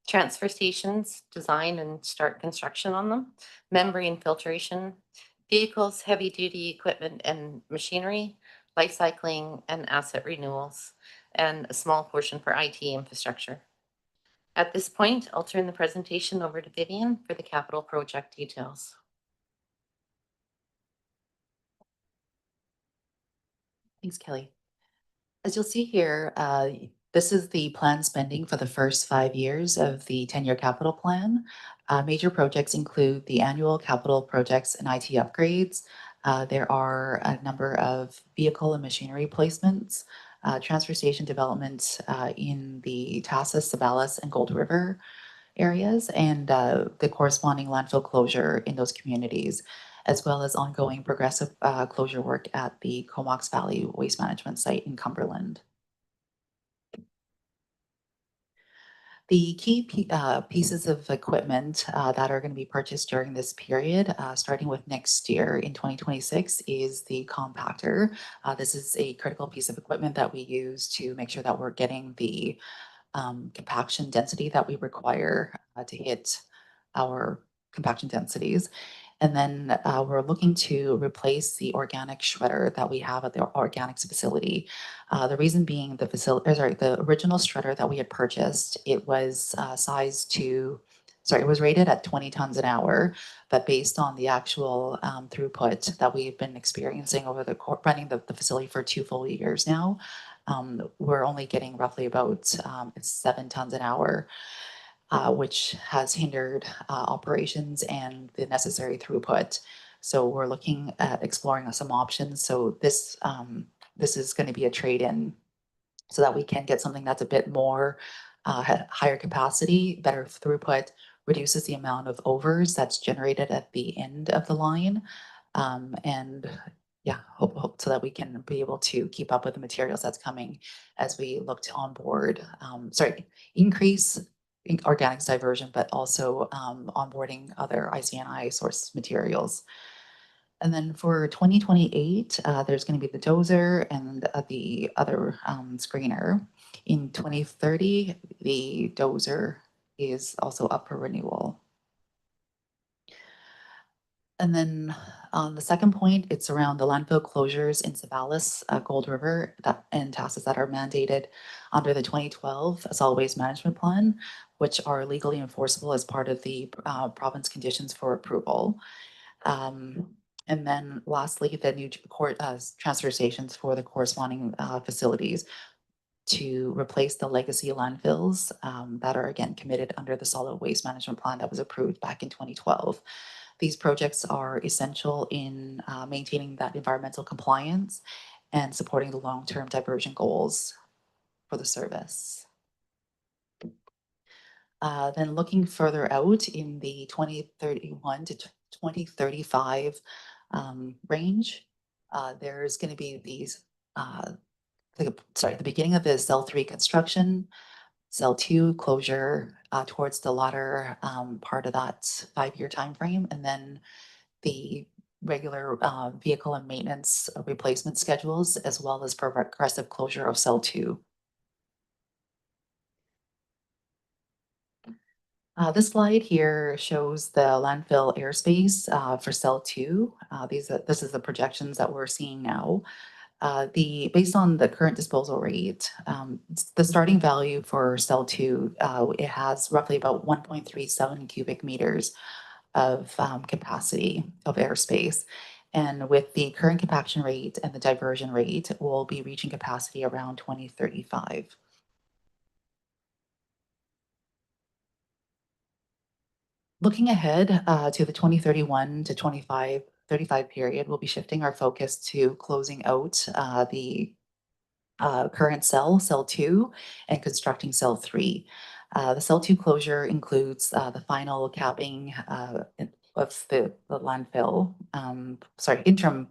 transfer stations, design and start construction on them, membrane filtration, vehicles, heavy duty equipment and machinery, life cycling and asset renewals, and a small portion for IT infrastructure. At this point, I'll turn the presentation over to Vivian for the capital project details. Thanks, Kelly. As you'll see here, this is the planned spending for the first 5 years of the 10-year capital plan. Major projects include the annual capital projects and IT upgrades. There are a number of vehicle and machinery placements, transfer station development in the Tassus, Sabalas, and Gold River areas, and the corresponding landfill closure in those communities, as well as ongoing progressive closure work at the Comox Valley Waste Management Site in Cumberland. The key pieces of equipment that are going to be purchased during this period, starting with next year in 2026, is the compactor. This is a critical piece of equipment that we use to make sure that we're getting the compaction density that we require to hit our compaction densities. And then we're looking to replace the organic shredder that we have at the organics facility. The reason being the original shredder that we had purchased, it was it was rated at 20 tons an hour, but based on the actual throughput that we've been experiencing over running the facility for 2 full years now, we're only getting roughly about 7 tons an hour, which has hindered operations and the necessary throughput. So we're looking at exploring some options. So this is going to be a trade-in so that we can get something that's a bit more higher capacity, better throughput, reduces the amount of overs that's generated at the end of the line, and yeah, hope so that we can be able to keep up with the materials that's coming as we look to onboard, increase organics diversion, but also onboarding other ICNI source materials. And then for 2028, there's going to be the dozer and the other screener. In 2030, the dozer is also up for renewal. And then on the second point, it's around the landfill closures in Sabalas, Gold River, and Tassus that are mandated under the 2012 Solid Waste Management Plan, which are legally enforceable as part of the province conditions for approval. And then lastly, the new transfer stations for the corresponding facilities to replace the legacy landfills that are again committed under the Solid Waste Management Plan that was approved back in 2012. These projects are essential in maintaining that environmental compliance and supporting the long-term diversion goals for the service. Then looking further out in the 2031 to 2035 range. There's going to be these, the beginning of the cell 3 construction, cell 2 closure towards the latter part of that 5-year time frame, and then the regular vehicle and maintenance replacement schedules, as well as progressive closure of cell 2. This slide here shows the landfill airspace for cell 2. This is the projections that we're seeing now. Based on the current disposal rate, the starting value for cell 2, it has roughly about 1.37 cubic meters of capacity of airspace. And with the current compaction rate and the diversion rate, we'll be reaching capacity around 2035. Looking ahead to the 2031 to 2035 period, we'll be shifting our focus to closing out the current cell 2, and constructing cell 3. The cell 2 closure includes the final capping of the landfill, interim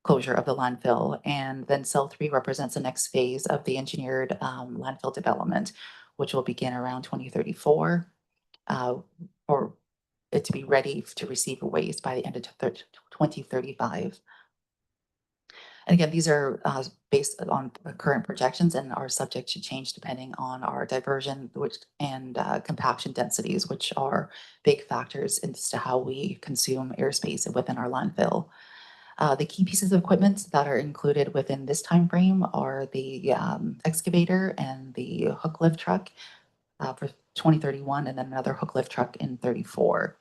closure of the landfill, and then cell 3 represents the next phase of the engineered landfill development, which will begin around 2034, or it to be ready to receive waste by the end of 2035. And again, these are based on current projections and are subject to change depending on our diversion and compaction densities, which are big factors as to how we consume airspace within our landfill. The key pieces of equipment that are included within this time frame are the excavator and the hook lift truck for 2031, and then another hook lift truck in 34.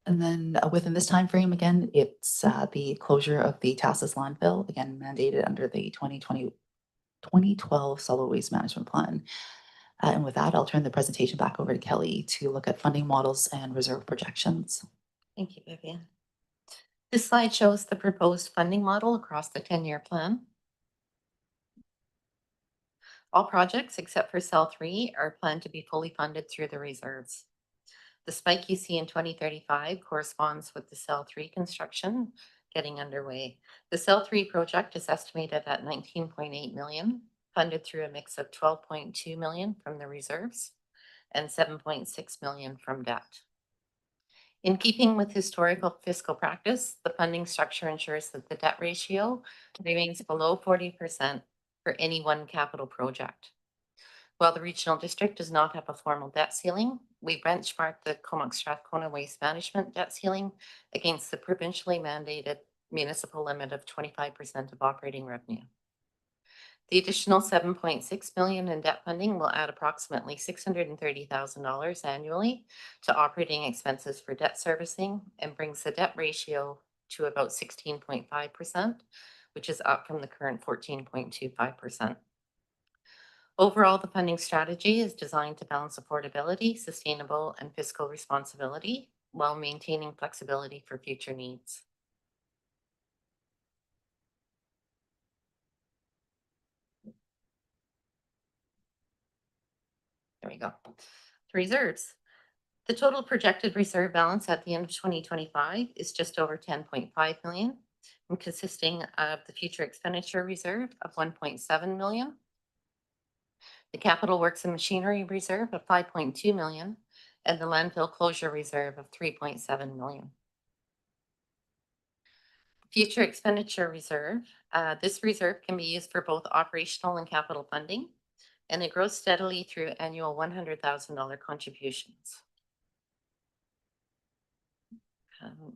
And then within this time frame, again, it's the closure of the Tassus landfill, again mandated under the 2012 Solid Waste Management Plan. And with that, I'll turn the presentation back over to Kelly to look at funding models and reserve projections. Thank you, Vivian. This slide shows the proposed funding model across the 10-year plan. All projects except for cell 3 are planned to be fully funded through the reserves. The spike you see in 2035 corresponds with the cell 3 construction getting underway. The cell 3 project is estimated at 19.8 million, funded through a mix of 12.2 million from the reserves and 7.6 million from debt. In keeping with historical fiscal practice, the funding structure ensures that the debt ratio remains below 40% for any one capital project. While the regional district does not have a formal debt ceiling, we benchmark the Comox Strathcona Waste Management debt ceiling against the provincially mandated municipal limit of 25% of operating revenue. The additional 7.6 million in debt funding will add approximately $630,000 annually to operating expenses for debt servicing and brings the debt ratio to about 16.5%, which is up from the current 14.25%. Overall, the funding strategy is designed to balance affordability, sustainable, and fiscal responsibility while maintaining flexibility for future needs. There we go. Reserves. The total projected reserve balance at the end of 2025 is just over 10.5 million, and consisting of the future expenditure reserve of 1.7 million, the capital works and machinery reserve of 5.2 million, and the landfill closure reserve of 3.7 million. Future expenditure reserve. This reserve can be used for both operational and capital funding, and it grows steadily through annual $100,000 contributions.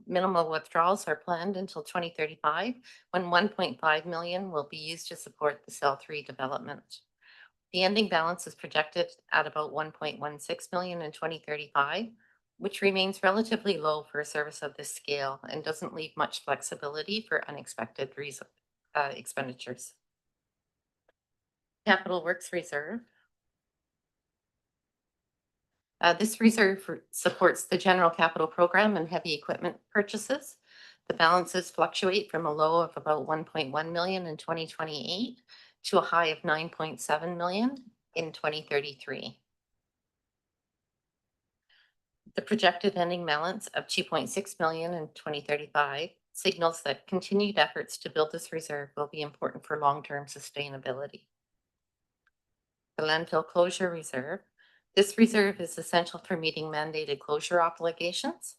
Minimal withdrawals are planned until 2035, when 1.5 million will be used to support the cell 3 development. The ending balance is projected at about 1.16 million in 2035, which remains relatively low for a service of this scale and doesn't leave much flexibility for unexpected expenditures. Capital Works Reserve. This reserve supports the general capital program and heavy equipment purchases. The balances fluctuate from a low of about 1.1 million in 2028 to a high of 9.7 million in 2033. The projected ending balance of 2.6 million in 2035 signals that continued efforts to build this reserve will be important for long-term sustainability. The landfill closure reserve. This reserve is essential for meeting mandated closure obligations.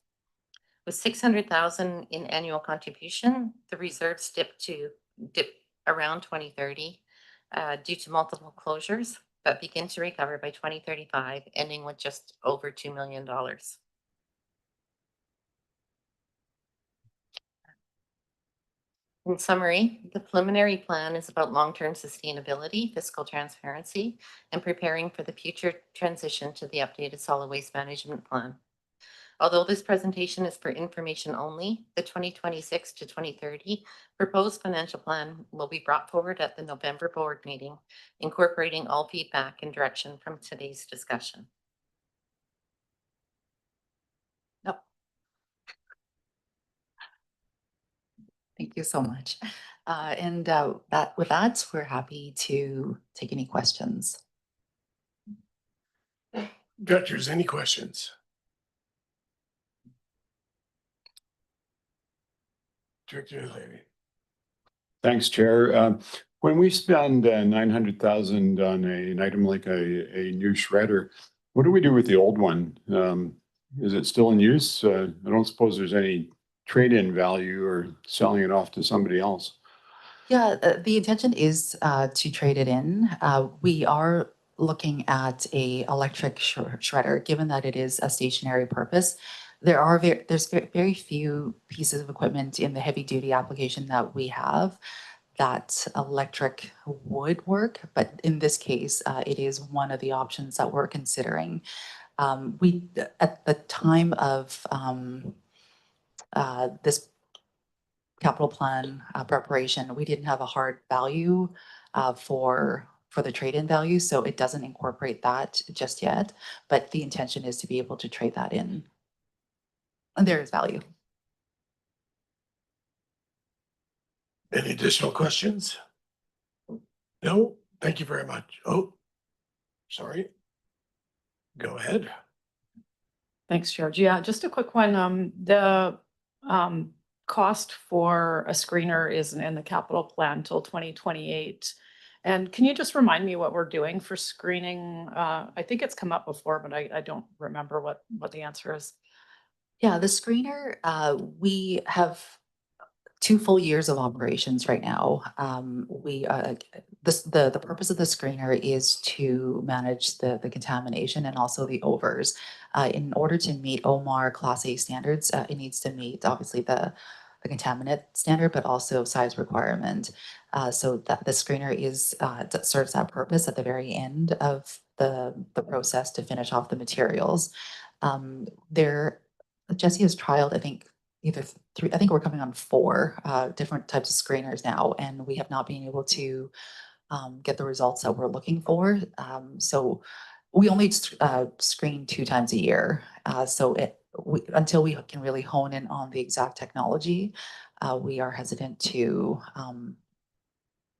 With 600,000 in annual contribution, the reserves dip around 2030 due to multiple closures, but begin to recover by 2035, ending with just over $2 million. In summary, the preliminary plan is about long-term sustainability, fiscal transparency, and preparing for the future transition to the updated solid waste management plan. Although this presentation is for information only, the 2026 to 2030 proposed financial plan will be brought forward at the November board meeting, incorporating all feedback and direction from today's discussion. No. Thank you so much. With that, we're happy to take any questions. Directors, any questions? Director Levy. Thanks, Chair. When we spend 900,000 on an item like a new shredder, what do we do with the old one? Is it still in use? I don't suppose there's any trade-in value or selling it off to somebody else. Yeah, the intention is to trade it in. We are looking at a electric shredder, given that it is a stationary purpose. There's very few pieces of equipment in the heavy duty application that we have that electric would work, but in this case, it is one of the options that we're considering. At the time of this capital plan preparation, we didn't have a hard value for the trade-in value, so it doesn't incorporate that just yet, but the intention is to be able to trade that in. And there is value. Any additional questions? No? Thank you very much. Oh, sorry. Go ahead. Thanks, George. Yeah, just a quick one. The cost for a screener isn't in the capital plan till 2028. And can you just remind me what we're doing for screening? I think it's come up before, but I don't remember what the answer is. Yeah, the screener, we have 2 full years of operations right now. The purpose of the screener is to manage the contamination and also the overs. In order to meet OMAR Class A standards, it needs to meet obviously the contaminant standard, but also size requirement. So that the screener serves that purpose at the very end of the process to finish off the materials. Jesse has trialed, I think, either 3, I think we're coming on 4 different types of screeners now, and we have not been able to get the results that we're looking for. So we only screen 2 times a year. Until we can really hone in on the exact technology, we are hesitant to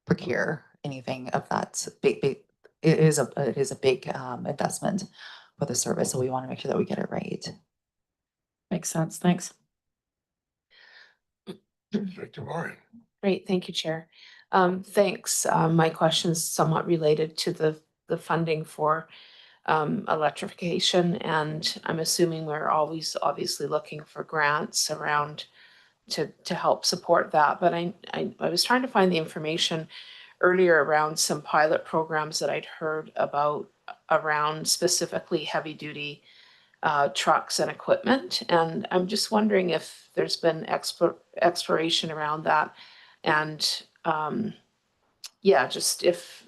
procure anything of that big. It is a big investment for the service, so we want to make sure that we get it right. Makes sense. Thanks. Director Warren. Great, thank you, Chair. Thanks. My question's somewhat related to the funding for electrification, and I'm assuming we're always obviously looking for grants around to help support that. But I was trying to find the information earlier around some pilot programs that I'd heard about around specifically heavy duty trucks and equipment. And I'm just wondering if there's been exploration around that. And yeah, just if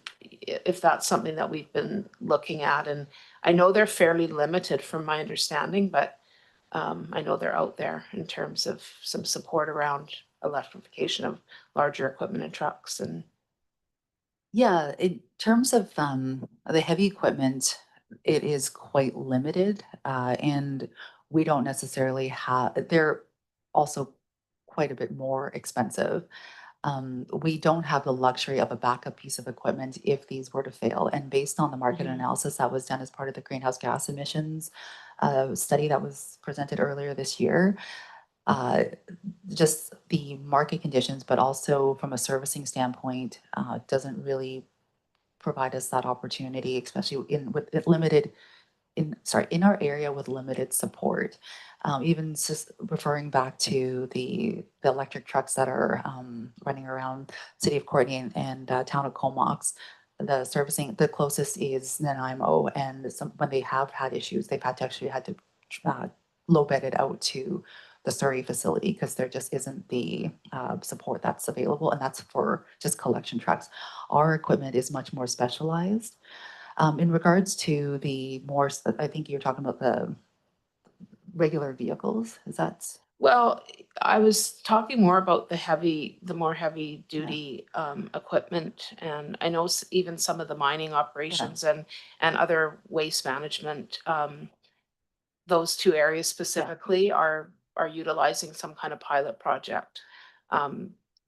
that's something that we've been looking at. And I know they're fairly limited from my understanding, but I know they're out there in terms of some support around electrification of larger equipment and trucks. And yeah, in terms of the heavy equipment, it is quite limited, and we don't necessarily they're also quite a bit more expensive. We don't have the luxury of a backup piece of equipment if these were to fail. And based on the market analysis that was done as part of the greenhouse gas emissions study that was presented earlier this year. Just the market conditions, but also from a servicing standpoint, doesn't really provide us that opportunity, especially with limited in our area with limited support. Even just referring back to the electric trucks that are running around City of Courtney and Town of Comox, the servicing, the closest is Nanaimo, and when they have had issues, they've had to low bed it out to the Surrey facility because there just isn't the support that's available, and that's for just collection trucks. Our equipment is much more specialized. In regards to the more, I think you're talking about the regular vehicles, is that? Well, I was talking more about the more heavy duty equipment, and I know even some of the mining operations and other waste management, those two areas specifically are utilizing some kind of pilot project.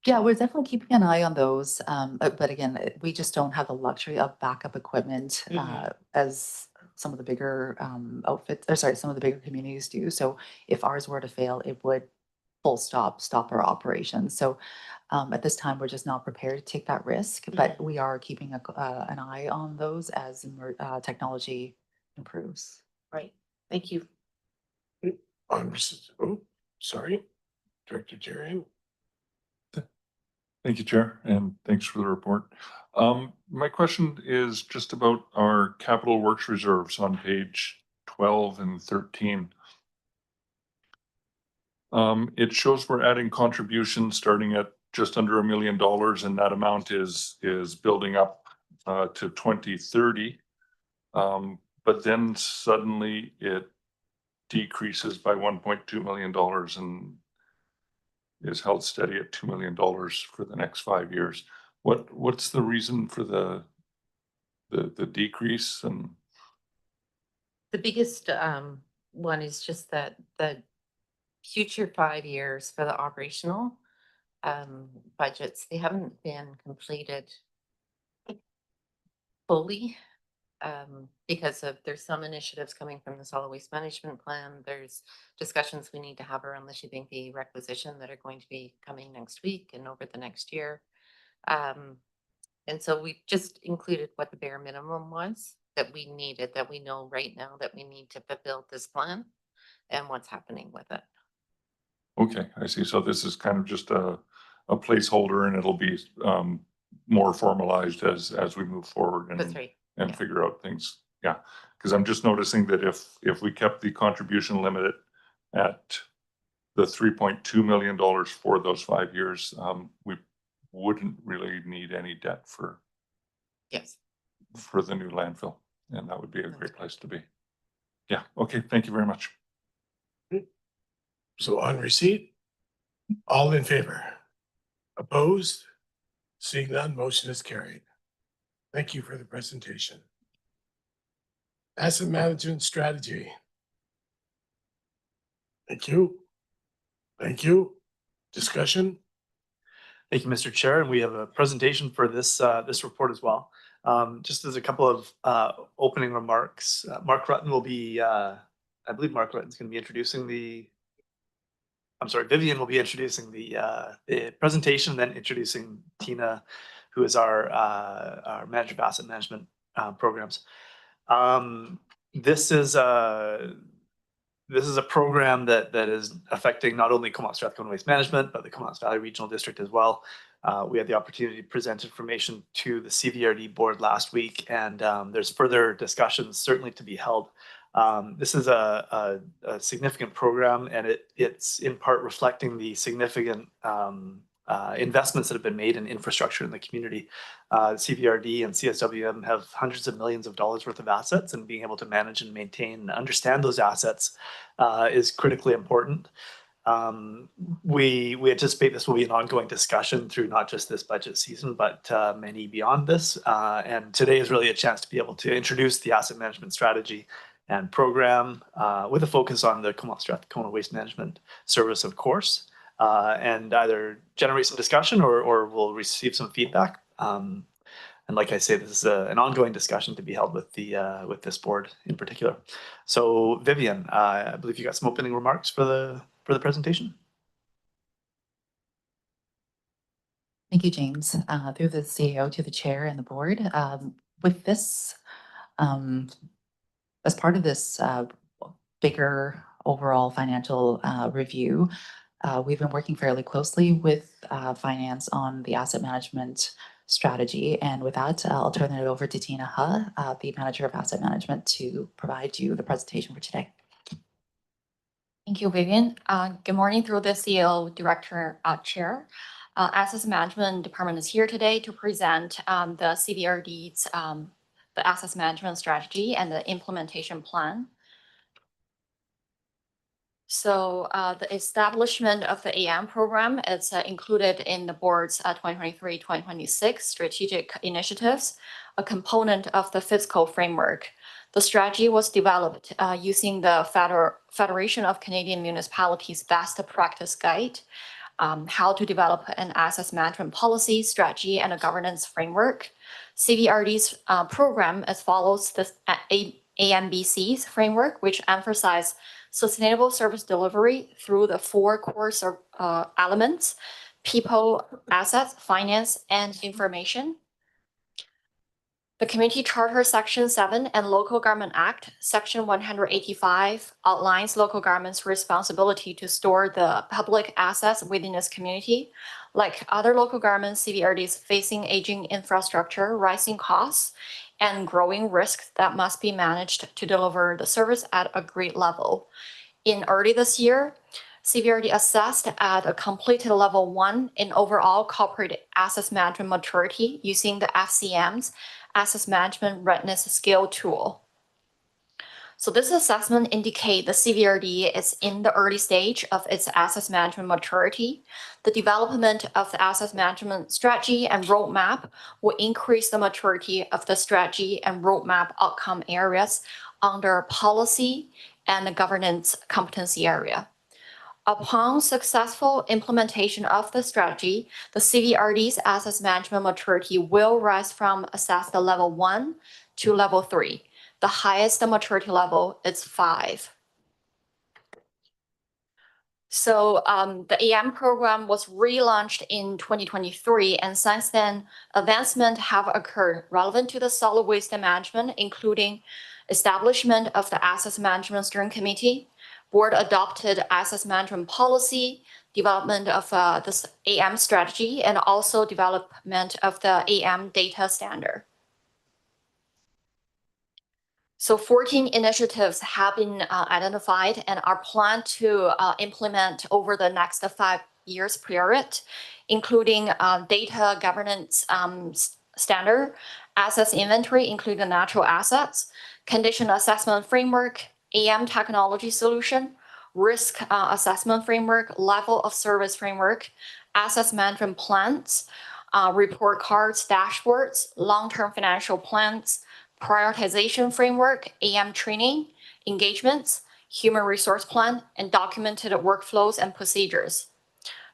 Yeah, we're definitely keeping an eye on those. But again, we just don't have the luxury of backup equipment as some of the bigger outfits, or sorry, some of the bigger communities do. So if ours were to fail, it would stop our operations. So at this time, we're just not prepared to take that risk, but we are keeping an eye on those as technology improves. Right. Thank you. Sorry, Director Jerry. Thank you, Chair, and thanks for the report. My question is just about our capital works reserves on page 12 and 13. It shows we're adding contributions starting at just under $1 million, and that amount is building up to 2030. But then suddenly it decreases by $1.2 million and is held steady at $2 million for the next 5 years. What's the reason for the decrease? And The biggest one is just that the future 5 years for the operational budgets, they haven't been completed fully because there's some initiatives coming from the solid waste management plan. There's discussions we need to have around the shipping fee requisition that are going to be coming next week and over the next year. And so we just included what the bare minimum was that we needed, that we know right now that we need to fulfill this plan and what's happening with it. okay, I see. So this is kind of just a placeholder, and it'll be more formalized as we move forward That's right. and figure out things. Yeah, because I'm just noticing that if we kept the contribution limit at the $3.2 million for those 5 years, we wouldn't really need any debt for the new landfill, and that would be a great place to be. Yeah. Okay. Thank you very much. So on receipt, all in favor? Opposed? Seeing none, motion is carried. Thank you for the presentation. Asset management strategy. Thank you. Thank you. Discussion? Thank you, Mr. Chair. And we have a presentation for this report as well. Just as a couple of opening remarks, Mark Rutten will be, I believe Mark Rutten's going to be introducing Vivian will be introducing the presentation, then introducing Tina, who is our manager of asset management programs. This is a program that is affecting not only Comox Strathcona Waste Management, but the Comox Valley Regional District as well. We had the opportunity to present information to the CVRD board last week, and there's further discussions certainly to be held. This is a significant program, and it's in part reflecting the significant investments that have been made in infrastructure in the community. CVRD and CSWM have hundreds of millions of dollars worth of assets, and being able to manage and maintain and understand those assets is critically important. We anticipate this will be an ongoing discussion through not just this budget season, but many beyond this. And today is really a chance to be able to introduce the asset management strategy and program with a focus on the Comox Strathcona Waste Management Service, of course, and either generate some discussion or we'll receive some feedback. And like I say, this is an ongoing discussion to be held with with this board in particular. So Vivian, I believe you got some opening remarks for the presentation. Thank you, James. Through the CEO to the chair and the board. With this, as part of this bigger overall financial review, we've been working fairly closely with finance on the asset management strategy. And with that, I'll turn it over to Tina Huh, the manager of asset management, to provide you the presentation for today. Thank you, Vivian. Good morning through the CEO, Director, Chair. Asset Management Department is here today to present the CBRD's the asset management strategy and the implementation plan. So the establishment of the AM program is included in the board's 2023-2026 strategic initiatives, a component of the fiscal framework. The strategy was developed using the Federation of Canadian Municipalities Best Practice Guide, how to develop an asset management policy, strategy, and a governance framework. CBRD's program as follows the AMBC's framework, which emphasize sustainable service delivery through the 4 core elements: people, assets, finance, and information. The Community Charter Section 7 and Local Government Act Section 185 outlines local government's responsibility to store the public assets within its community. Like other local governments, CBRD is facing aging infrastructure, rising costs, and growing risks that must be managed to deliver the service at a great level. In early this year, CBRD assessed at a completed level 1 in overall corporate asset management maturity using the FCM's Asset Management Readiness Scale tool. So this assessment indicates the CBRD is in the early stage of its asset management maturity. The development of the asset management strategy and roadmap will increase the maturity of the strategy and roadmap outcome areas under policy and the governance competency area. Upon successful implementation of the strategy, the CBRD's asset management maturity will rise from assessed level 1 to level 3. The highest maturity level is 5. So the AM program was relaunched in 2023, and since then, advancements have occurred relevant to the solid waste management, including establishment of the Asset Management Steering Committee, board adopted asset management policy, development of this AM strategy, and also development of the AM data standard. So 14 initiatives have been identified and are planned to implement over the next 5 years period, including data governance standard, assets inventory, including natural assets, condition assessment framework, AM technology solution, risk assessment framework, level of service framework, asset management plans, report cards, dashboards, long-term financial plans, prioritization framework, AM training, engagements, human resource plan, and documented workflows and procedures.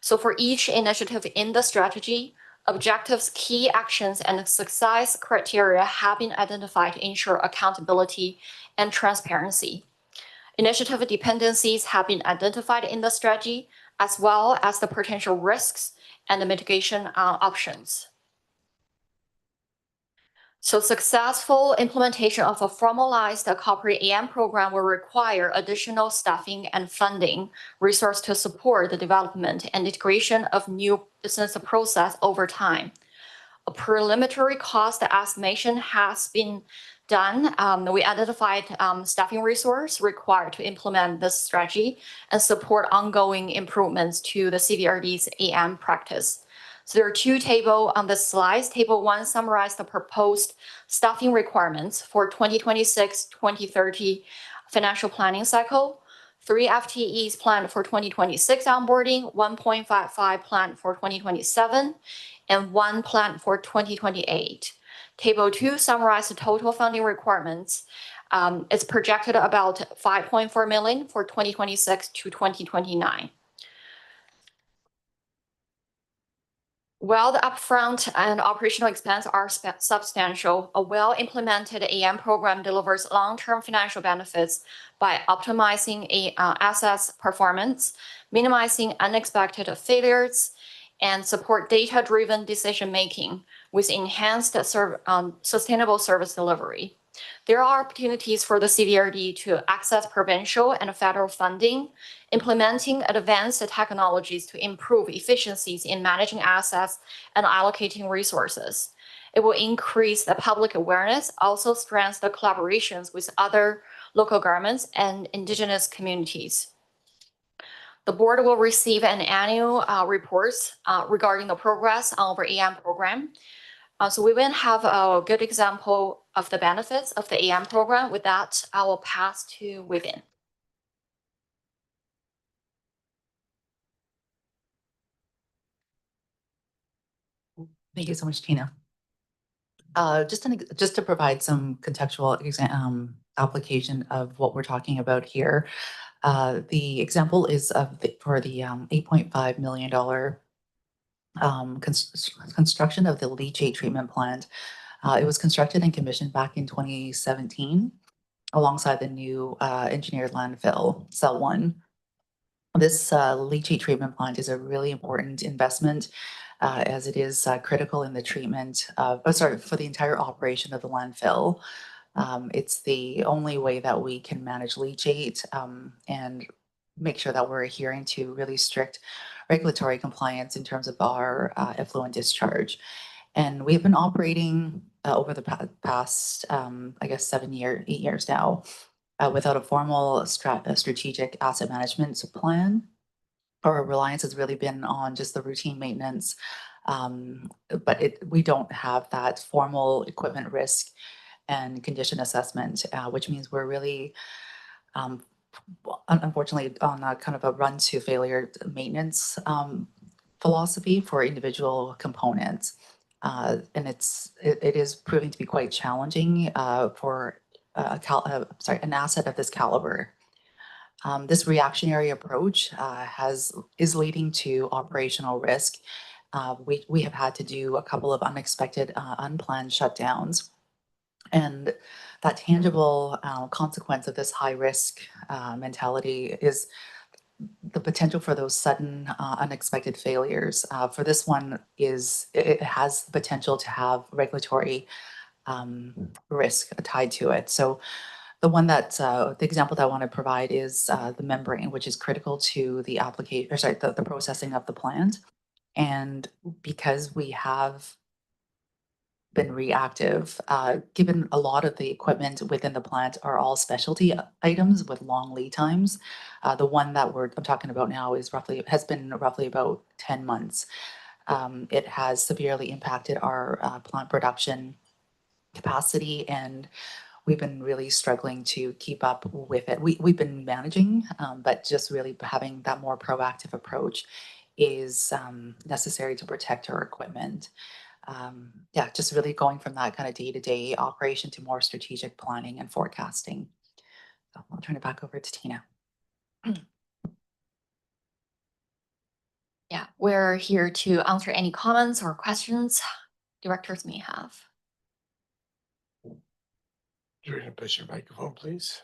So for each initiative in the strategy, objectives, key actions, and success criteria have been identified to ensure accountability and transparency. Initiative dependencies have been identified in the strategy, as well as the potential risks and the mitigation options. So successful implementation of a formalized corporate AM program will require additional staffing and funding resource to support the development and integration of new business process over time. A preliminary cost estimation has been done. We identified staffing resource required to implement this strategy and support ongoing improvements to the CBRD's AM practice. So there are 2 tables on this slide. Table 1 summarizes the proposed staffing requirements for 2026-2030 financial planning cycle. 3 FTEs planned for 2026 onboarding, 1.55 planned for 2027, and 1 planned for 2028. Table 2 summarizes the total funding requirements. It's projected about $5.4 million for 2026 to 2029. While the upfront and operational expense are substantial, a well-implemented AM program delivers long-term financial benefits by optimizing assets performance, minimizing unexpected failures, and support data-driven decision-making with enhanced sustainable service delivery. There are opportunities for the CDRD to access provincial and federal funding, implementing advanced technologies to improve efficiencies in managing assets and allocating resources. It will increase the public awareness, also strengthen the collaborations with other local governments and Indigenous communities. The board will receive an annual reports regarding the progress of our AM program. So we will have a good example of the benefits of the AM program. With that, I will pass to Vivian. Thank you so much, Tina. Just to provide some contextual application of what we're talking about here. The example is for the $8.5 million construction of the leachate treatment plant. It was constructed and commissioned back in 2017 alongside the new engineered landfill, Cell 1. This leachate treatment plant is a really important investment as it is critical in the treatment of, for the entire operation of the landfill. It's the only way that we can manage leachate and make sure that we're adhering to really strict regulatory compliance in terms of our effluent discharge. And we've been operating over the past, I guess, 8 years now, without a formal strategic asset management plan. Our reliance has really been on just the routine maintenance, but we don't have that formal equipment risk and condition assessment, which means we're really, unfortunately, on a kind of a run to failure maintenance philosophy for individual components. And it is proving to be quite challenging for an asset of this caliber. This reactionary approach is leading to operational risk. We have had to do a couple of unexpected, unplanned shutdowns. And that tangible consequence of this high risk mentality is the potential for those sudden unexpected failures. For this one, it has the potential to have regulatory risk tied to it. So the example that I want to provide is the membrane, which is critical to the the processing of the plant. And because we have been reactive, given a lot of the equipment within the plant are all specialty items with long lead times. The one that I'm talking about now has been roughly about 10 months. It has severely impacted our plant production capacity, and we've been really struggling to keep up with it. We've been managing, but just really having that more proactive approach is necessary to protect our equipment. Just really going from that kind of day-to-day operation to more strategic planning and forecasting. So I'll turn it back over to Tina. Yeah, we're here to answer any comments or questions directors may have. You're going to push your microphone, please.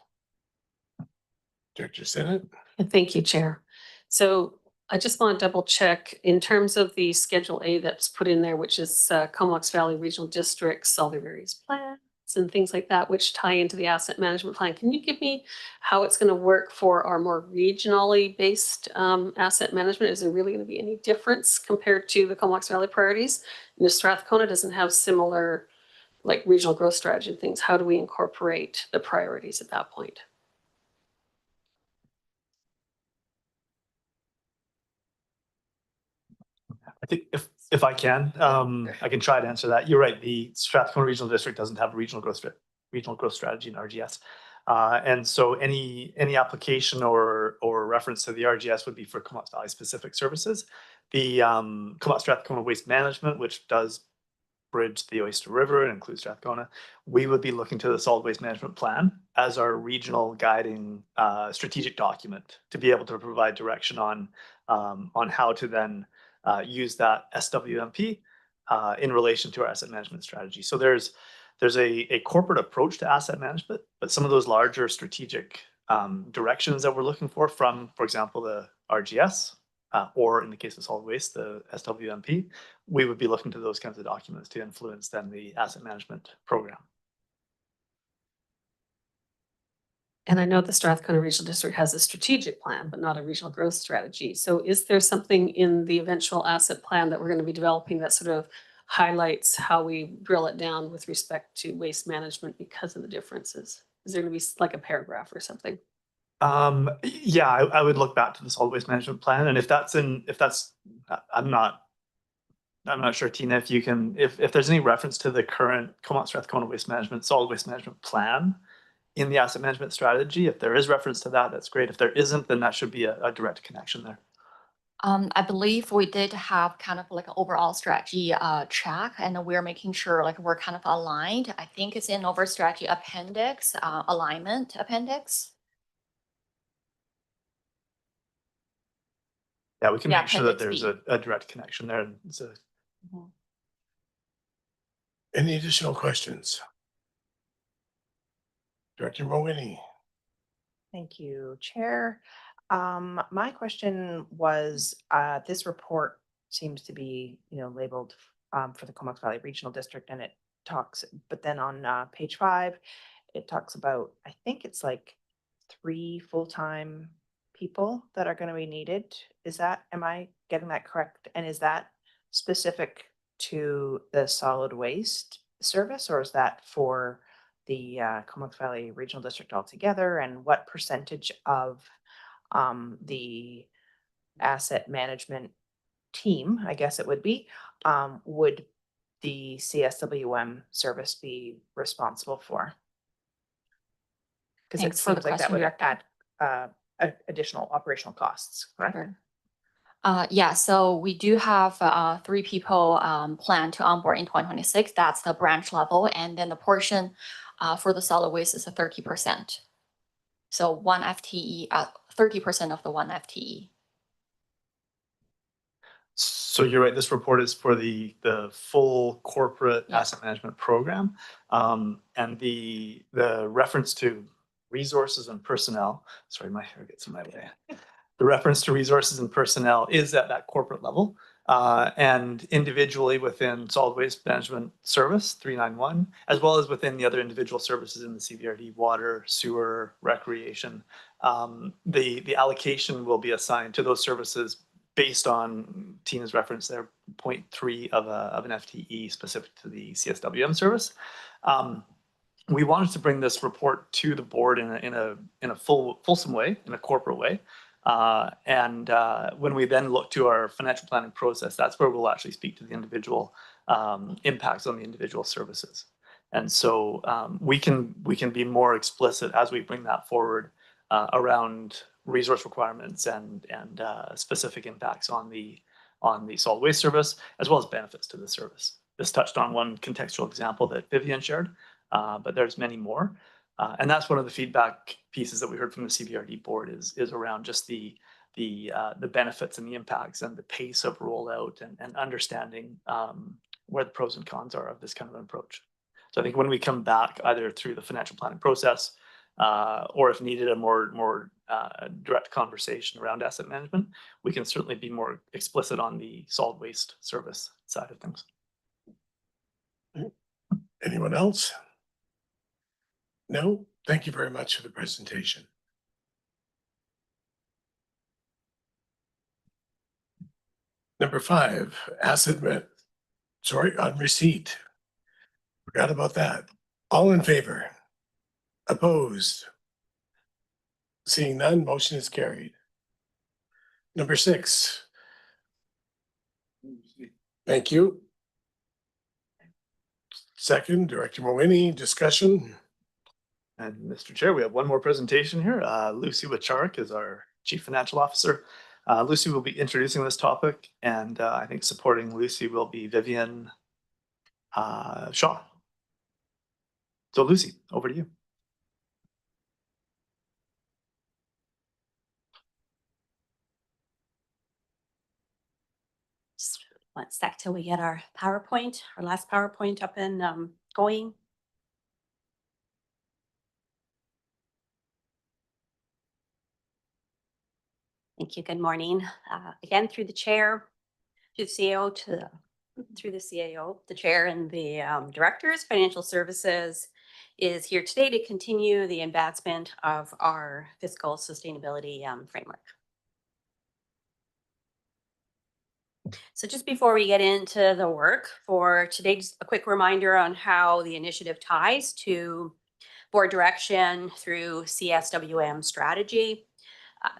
Director Senate. Thank you, Chair. So I just want to double check in terms of the Schedule A that's put in there, which is Comox Valley Regional Districts, all their various plans and things like that, which tie into the asset management plan. Can you give me how it's going to work for our more regionally based asset management? Is there really going to be any difference compared to the Comox Valley priorities? You know, Strathcona doesn't have similar like regional growth strategy and things. How do we incorporate the priorities at that point? I think if I can, I can try to answer that. You're right. The Strathcona Regional District doesn't have a regional growth strategy in RGS. And so any application or reference to the RGS would be for Comox Valley specific services. The Comox Strathcona Waste Management, which does bridge the Oyster River and includes Strathcona, we would be looking to the Solid Waste Management Plan as our regional guiding strategic document to be able to provide direction on how to then use that SWMP in relation to our asset management strategy. So there's a corporate approach to asset management, but some of those larger strategic directions that we're looking for example, the RGS, or in the case of solid waste, the SWMP, we would be looking to those kinds of documents to influence then the asset management program. And I know the Strathcona Regional District has a strategic plan, but not a regional growth strategy. So is there something in the eventual asset plan that we're going to be developing that sort of highlights how we drill it down with respect to waste management because of the differences? Is there going to be like a paragraph or something? Yeah, I would look back to the solid waste management plan, and I'm not sure, Tina, if there's any reference to the current Comox Strathcona solid waste management plan in the asset management strategy. If there is reference to that, that's great. If there isn't, then that should be a direct connection there. I believe we did have kind of like an overall strategy track, and we're making sure like we're kind of aligned. I think it's in over strategy appendix, alignment appendix. Yeah, we can Yeah, make sure that appendix there's B. a direct connection there. Any additional questions? Director Mulwiney. Thank you, Chair. My question was, this report seems to be, labeled for the Comox Valley Regional District, and it talks, but then on page 5, it talks about, I think it's like 3 full-time people that are going to be needed. Am I getting that correct? And is that specific to the solid waste service, or is that for the Comox Valley Regional District altogether? And what percentage of the asset management team, I guess it would be, would the CSWM service be responsible for? Because it Thanks for the seems like that question, would Director. add additional operational costs, correct? Sure. Yeah, so we do have 3 people planned to onboard in 2026. That's the branch level, and then the portion for the solid waste is a 30%. So 1 FTE, 30% of the 1 FTE. So you're right, this report is for the full corporate asset management program. And the reference to resources and personnel, sorry, my hair gets in my way. The reference to resources and personnel is at that corporate level. And individually within solid waste management service 391, as well as within the other individual services in the CVRD, water, sewer, recreation, the allocation will be assigned to those services based on Tina's reference there, 0.3 of an FTE specific to the CSWM service. We wanted to bring this report to the board in a fulsome way, in a corporate way. And when we then look to our financial planning process, that's where we'll actually speak to the individual impacts on the individual services. And so we can be more explicit as we bring that forward around resource requirements and specific impacts on the solid waste service, as well as benefits to the service. This touched on one contextual example that Vivian shared, but there's many more. And that's one of the feedback pieces that we heard from the CVRD board is around just the benefits and the impacts and the pace of rollout and understanding where the pros and cons are of this kind of an approach. So I think when we come back either through the financial planning process or if needed a more direct conversation around asset management, we can certainly be more explicit on the solid waste service side of things. Anyone else? No? Thank you very much for the presentation. Number 5, on receipt. Forgot about that. All in favor? Opposed? Seeing none, motion is carried. Number 6. Thank you. Second, Director Mulwiney, discussion. And Mr. Chair, we have one more presentation here. Lucy Wacharek is our Chief Financial Officer. Lucy will be introducing this topic, and I think supporting Lucy will be Vivian Shaw. So Lucy, over to you. One sec till we get our PowerPoint, our last PowerPoint up and going. Thank you. Good morning. Again, through the chair, to the CEO, through the CAO, the chair and the directors, Financial Services is here today to continue the advancement of our fiscal sustainability framework. So just before we get into the work for today, just a quick reminder on how the initiative ties to board direction through CSWM strategy.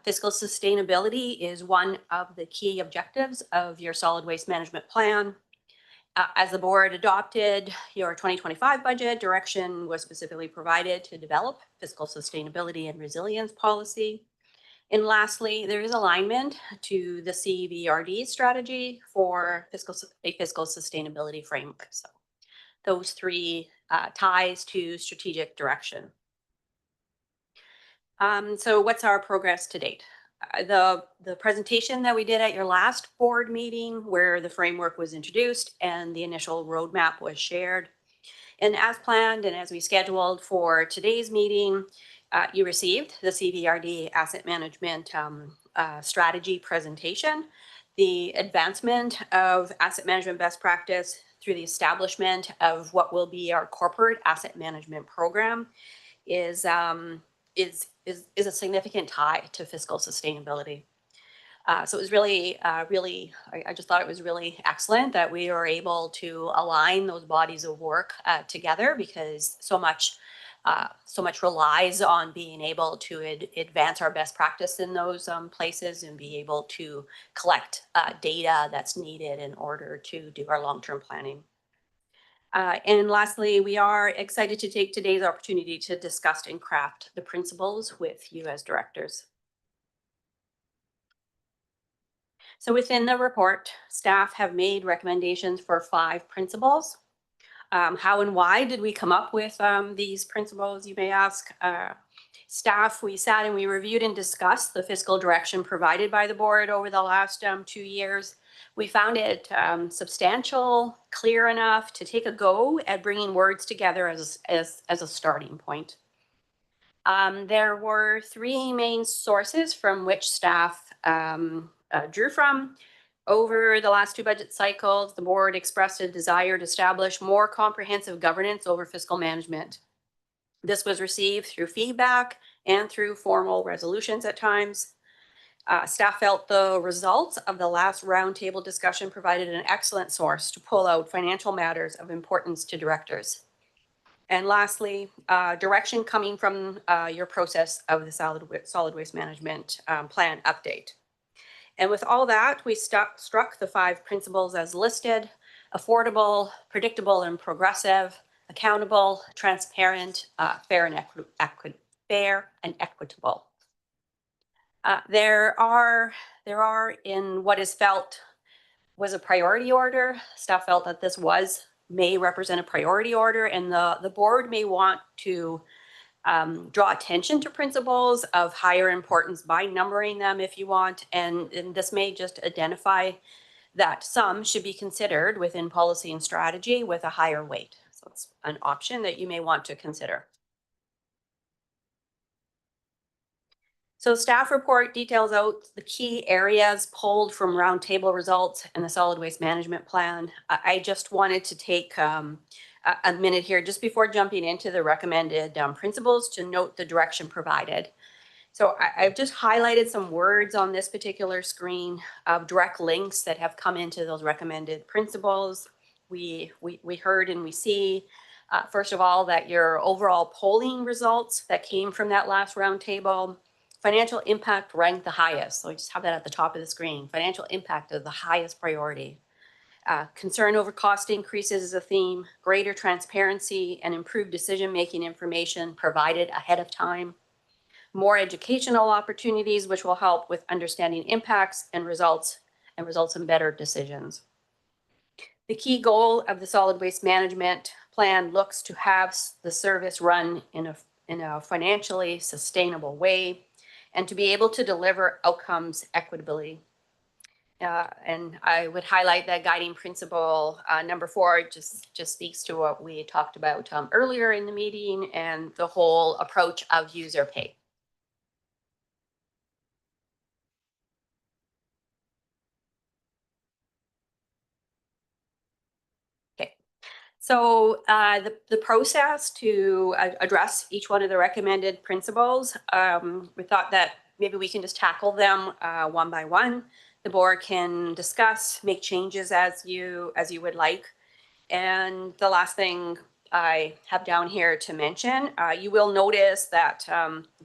Fiscal sustainability is one of the key objectives of your solid waste management plan. As the board adopted your 2025 budget, direction was specifically provided to develop fiscal sustainability and resilience policy. And lastly, there is alignment to the CVRD strategy for a fiscal sustainability framework. So those three ties to strategic direction. So what's our progress to date? The presentation that we did at your last board meeting where the framework was introduced and the initial roadmap was shared. And as planned and as we scheduled for today's meeting, you received the CVRD asset management strategy presentation. The advancement of asset management best practice through the establishment of what will be our corporate asset management program is a significant tie to fiscal sustainability. So it was really, I just thought it was really excellent that we were able to align those bodies of work together, because so much relies on being able to advance our best practice in those places and be able to collect data that's needed in order to do our long-term planning. And lastly, we are excited to take today's opportunity to discuss and craft the principles with you as directors. So within the report, staff have made recommendations for 5 principles. How and why did we come up with these principles, you may ask? Staff, we sat and we reviewed and discussed the fiscal direction provided by the board over the last 2 years. We found it substantial, clear enough to take a go at bringing words together as a starting point. There were 3 main sources from which staff drew from. Over the last 2 budget cycles, the board expressed a desire to establish more comprehensive governance over fiscal management. This was received through feedback and through formal resolutions at times. Staff felt the results of the last roundtable discussion provided an excellent source to pull out financial matters of importance to directors. And lastly, direction coming from your process of the solid waste management plan update. And with all that, we struck the 5 principles as listed: affordable, predictable and progressive, accountable, transparent, fair and equitable. There are in what is felt was a priority order. Staff felt that this may represent a priority order, and the board may want to draw attention to principles of higher importance by numbering them if you want, and this may just identify that some should be considered within policy and strategy with a higher weight. So it's an option that you may want to consider. So staff report details out the key areas pulled from roundtable results in the solid waste management plan. I just wanted to take a minute here just before jumping into the recommended principles to note the direction provided. So I've just highlighted some words on this particular screen of direct links that have come into those recommended principles. We heard and we see, first of all, that your overall polling results that came from that last roundtable, financial impact ranked the highest. So I just have that at the top of the screen. Financial impact is the highest priority. Concern over cost increases is a theme. Greater transparency and improved decision-making information provided ahead of time. More educational opportunities, which will help with understanding impacts and results in better decisions. The key goal of the solid waste management plan looks to have the service run in a financially sustainable way and to be able to deliver outcomes equitably. And I would highlight that guiding principle number 4 just speaks to what we talked about earlier in the meeting and the whole approach of user pay. Okay, so the process to address each one of the recommended principles, we thought that maybe we can just tackle them one by one. The board can discuss, make changes as you would like. And the last thing I have down here to mention, you will notice that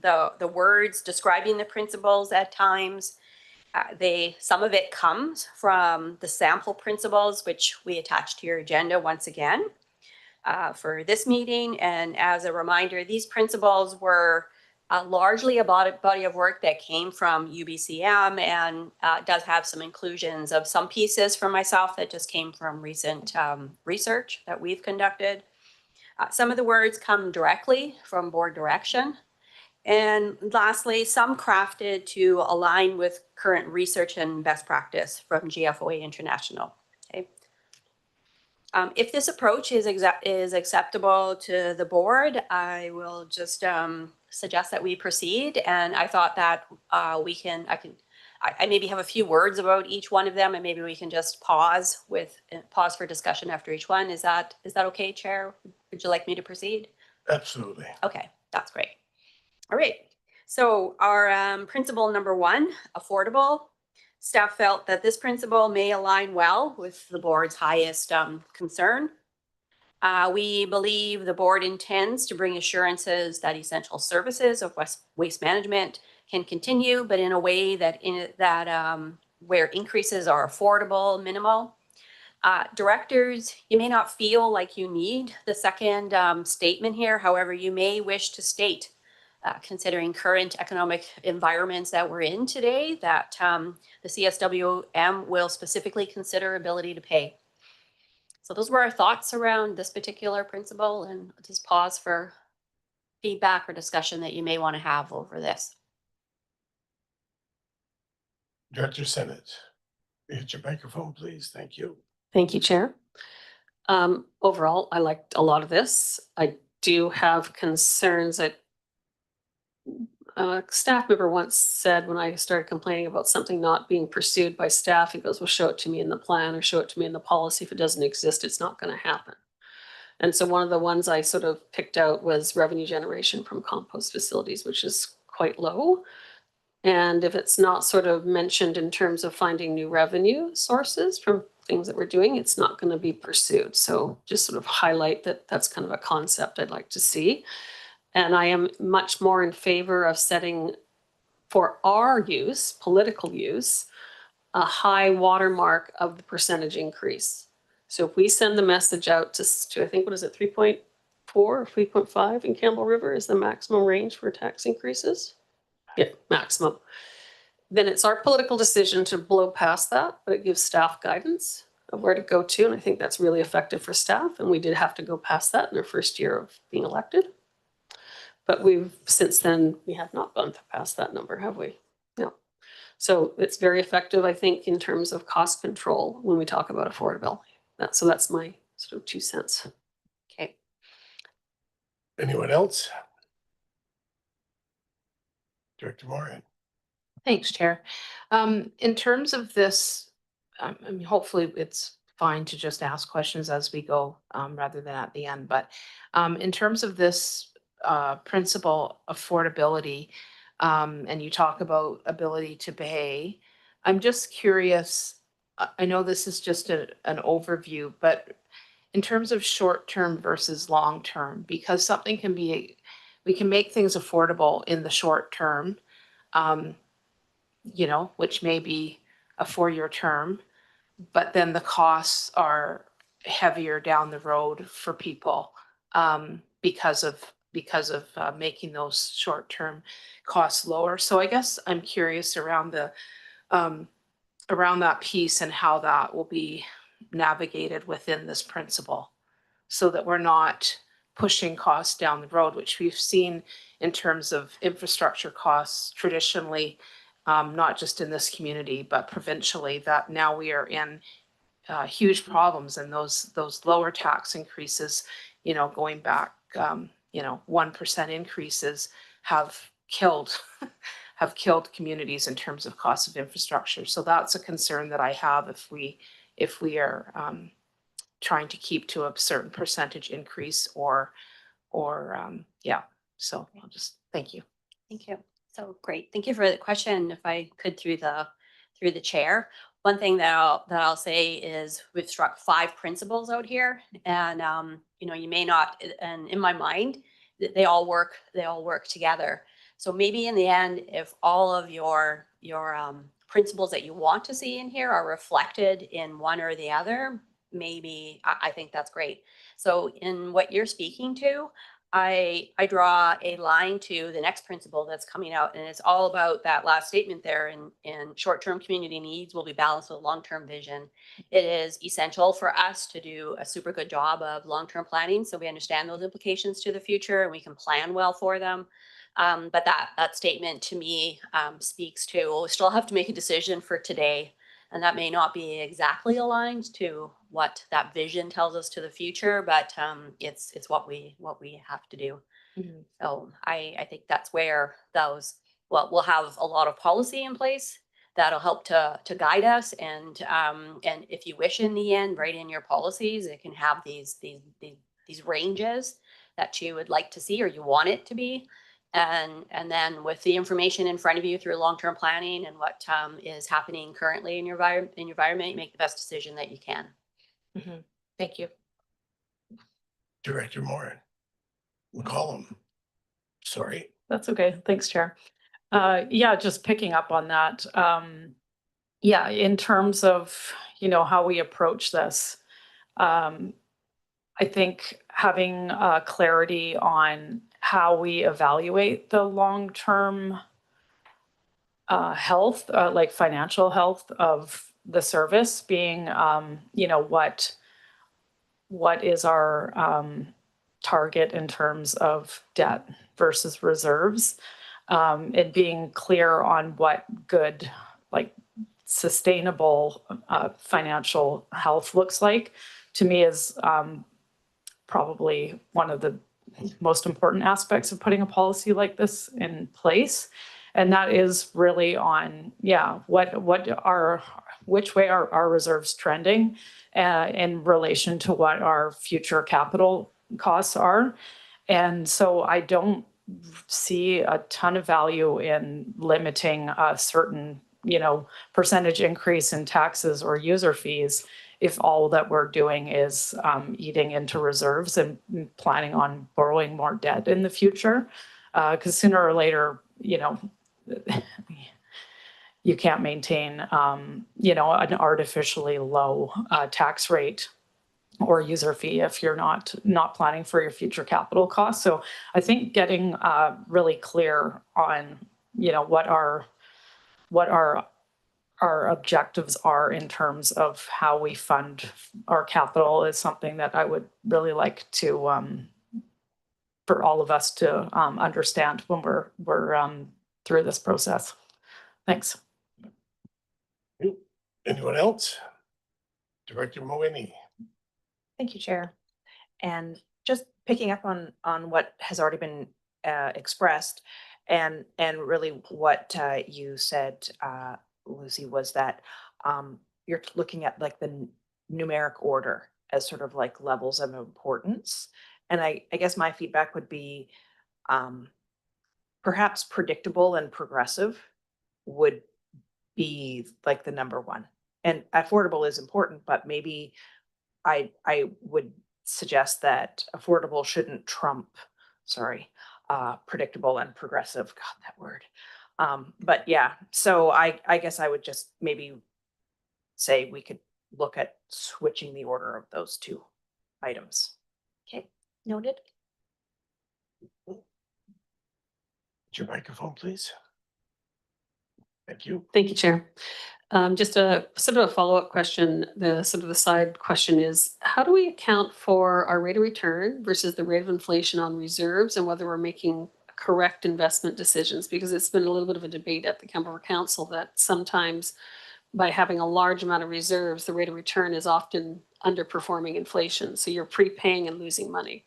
the words describing the principles at times, some of it comes from the sample principles, which we attached to your agenda once again for this meeting. And as a reminder, these principles were largely a body of work that came from UBCM and does have some inclusions of some pieces from myself that just came from recent research that we've conducted. Some of the words come directly from board direction. And lastly, some crafted to align with current research and best practice from GFOA International. Okay. If this approach is acceptable to the board, I will just suggest that we proceed. And I thought that I maybe have a few words about each one of them, and maybe we can just pause for discussion after each one. Is that okay, Chair? Would you like me to proceed? Absolutely. Okay, that's great. All right. So our principle number 1, affordable. Staff felt that this principle may align well with the board's highest concern. We believe the board intends to bring assurances that essential services of waste management can continue, but in a way that where increases are affordable, minimal. Directors, you may not feel like you need the second statement here. However, you may wish to state, considering current economic environments that we're in today, that the CSWM will specifically consider ability to pay. So those were our thoughts around this particular principle, and I'll just pause for feedback or discussion that you may want to have over this. Director Senate, hit your microphone, please. Thank you. Thank you, Chair. Overall, I liked a lot of this. I do have concerns that a staff member once said when I started complaining about something not being pursued by staff, he goes, well, show it to me in the plan or show it to me in the policy. If it doesn't exist, it's not going to happen. And so one of the ones I sort of picked out was revenue generation from compost facilities, which is quite low. And if it's not sort of mentioned in terms of finding new revenue sources from things that we're doing, it's not going to be pursued. So just sort of highlight that that's kind of a concept I'd like to see. And I am much more in favor of setting for our use, political use, a high watermark of the percentage increase. So if we send the message out to I think, what is it, 3.4 or 3.5 in Campbell River is the maximum range for tax increases? Yeah, maximum. Then it's our political decision to blow past that, but it gives staff guidance of where to go to. And I think that's really effective for staff. And we did have to go past that in our first year of being elected. But since then, we have not gone past that number, have we? No. So it's very effective, I think, in terms of cost control when we talk about affordability. So that's my sort of 2 cents. Okay. Anyone else? Director Moran. Thanks, Chair. In terms of this, I mean, hopefully it's fine to just ask questions as we go rather than at the end. But in terms of this principle, affordability, and you talk about ability to pay, I'm just curious. I know this is just an overview, but in terms of short-term versus long-term, because something can be, we can make things affordable in the short term, you know, which may be a 4-year term, but then the costs are heavier down the road for people because of making those short-term costs lower. So I guess I'm curious around the around that piece and how that will be navigated within this principle, so that we're not pushing costs down the road, which we've seen in terms of infrastructure costs traditionally. not just in this community, but provincially, that now we are in huge problems, and those lower tax increases, you know, going back, you know, 1% increases have killed have killed communities in terms of cost of infrastructure. So that's a concern that I have if we are trying to keep to a certain percentage increase or yeah. So I'll just thank you. Thank you. So great. Thank you for the question. If I could through the chair. One thing that I'll say is we've struck 5 principles out here, and you know, you may not, and in my mind, they all work together. So maybe in the end, if all of your principles that you want to see in here are reflected in one or the other, maybe I think that's great. So in what you're speaking to, I draw a line to the next principle that's coming out, and it's all about that last statement there. In short-term community needs will be balanced with long-term vision. It is essential for us to do a super good job of long-term planning, so we understand those implications to the future and we can plan well for them. But that statement to me speaks to, well, we still have to make a decision for today, and that may not be exactly aligned to what that vision tells us to the future, but it's what we have to do. Mm-hmm. So I think that's where we'll have a lot of policy in place that'll help to guide us, and if you wish, in the end, write in your policies, it can have these ranges that you would like to see or you want it to be. And then with the information in front of you through long-term planning and what is happening currently in your environment, you make the best decision that you can. Mm-hmm. Thank you. Director Morin. McCollum. Sorry. That's okay. Thanks, Chair. Yeah, just picking up on that. Yeah, in terms of, you know, how we approach this, I think having clarity on how we evaluate the long-term health, like financial health of the service, being, you know, what is our target in terms of debt versus reserves, and being clear on what good, like, sustainable financial health looks like, to me is probably one of the most important aspects of putting a policy like this in place. And that is really on, yeah, which way are our reserves trending in relation to what our future capital costs are. And so I don't see a ton of value in limiting a certain, you know, percentage increase in taxes or user fees if all that we're doing is eating into reserves and planning on borrowing more debt in the future. Because sooner or later, you know, you can't maintain, you know, an artificially low tax rate or user fee if you're not planning for your future capital costs. So I think getting really clear on, you know, what our objectives are in terms of how we fund our capital is something that I would really like to for all of us to understand when we're through this process. Thanks. Anyone else? Director Moini. Thank you, Chair. And just picking up on what has already been expressed, and really what you said, Lucy, was that you're looking at like the numeric order as sort of like levels of importance. And I guess my feedback would be perhaps predictable and progressive would be like the number one. And affordable is important, but maybe I would suggest that affordable shouldn't trump, predictable and progressive. God, that word. But yeah, so I guess I would just maybe say we could look at switching the order of those 2 items. Okay, noted. Your microphone, please. Thank you. Thank you, Chair. Just a sort of a follow-up question. The sort of the side question is, how do we account for our rate of return versus the rate of inflation on reserves, and whether we're making correct investment decisions? Because it's been a little bit of a debate at the Kemper Council that sometimes by having a large amount of reserves, the rate of return is often underperforming inflation. So you're prepaying and losing money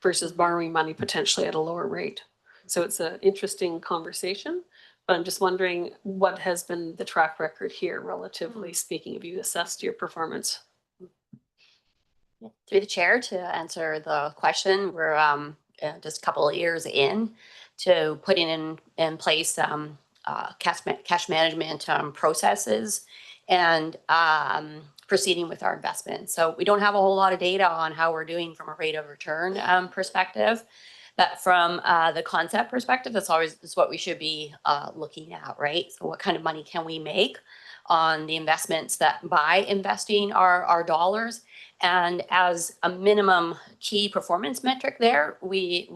versus borrowing money potentially at a lower rate. So it's an interesting conversation, but I'm just wondering what has been the track record here, relatively speaking. Have you assessed your performance? Through the chair to answer the question, we're just a couple of years in to putting in place cash management processes and proceeding with our investments. So we don't have a whole lot of data on how we're doing from a rate of return perspective. But from the concept perspective, that's what we should be looking at, right? So what kind of money can we make on the investments that by investing our dollars? And as a minimum key performance metric there, we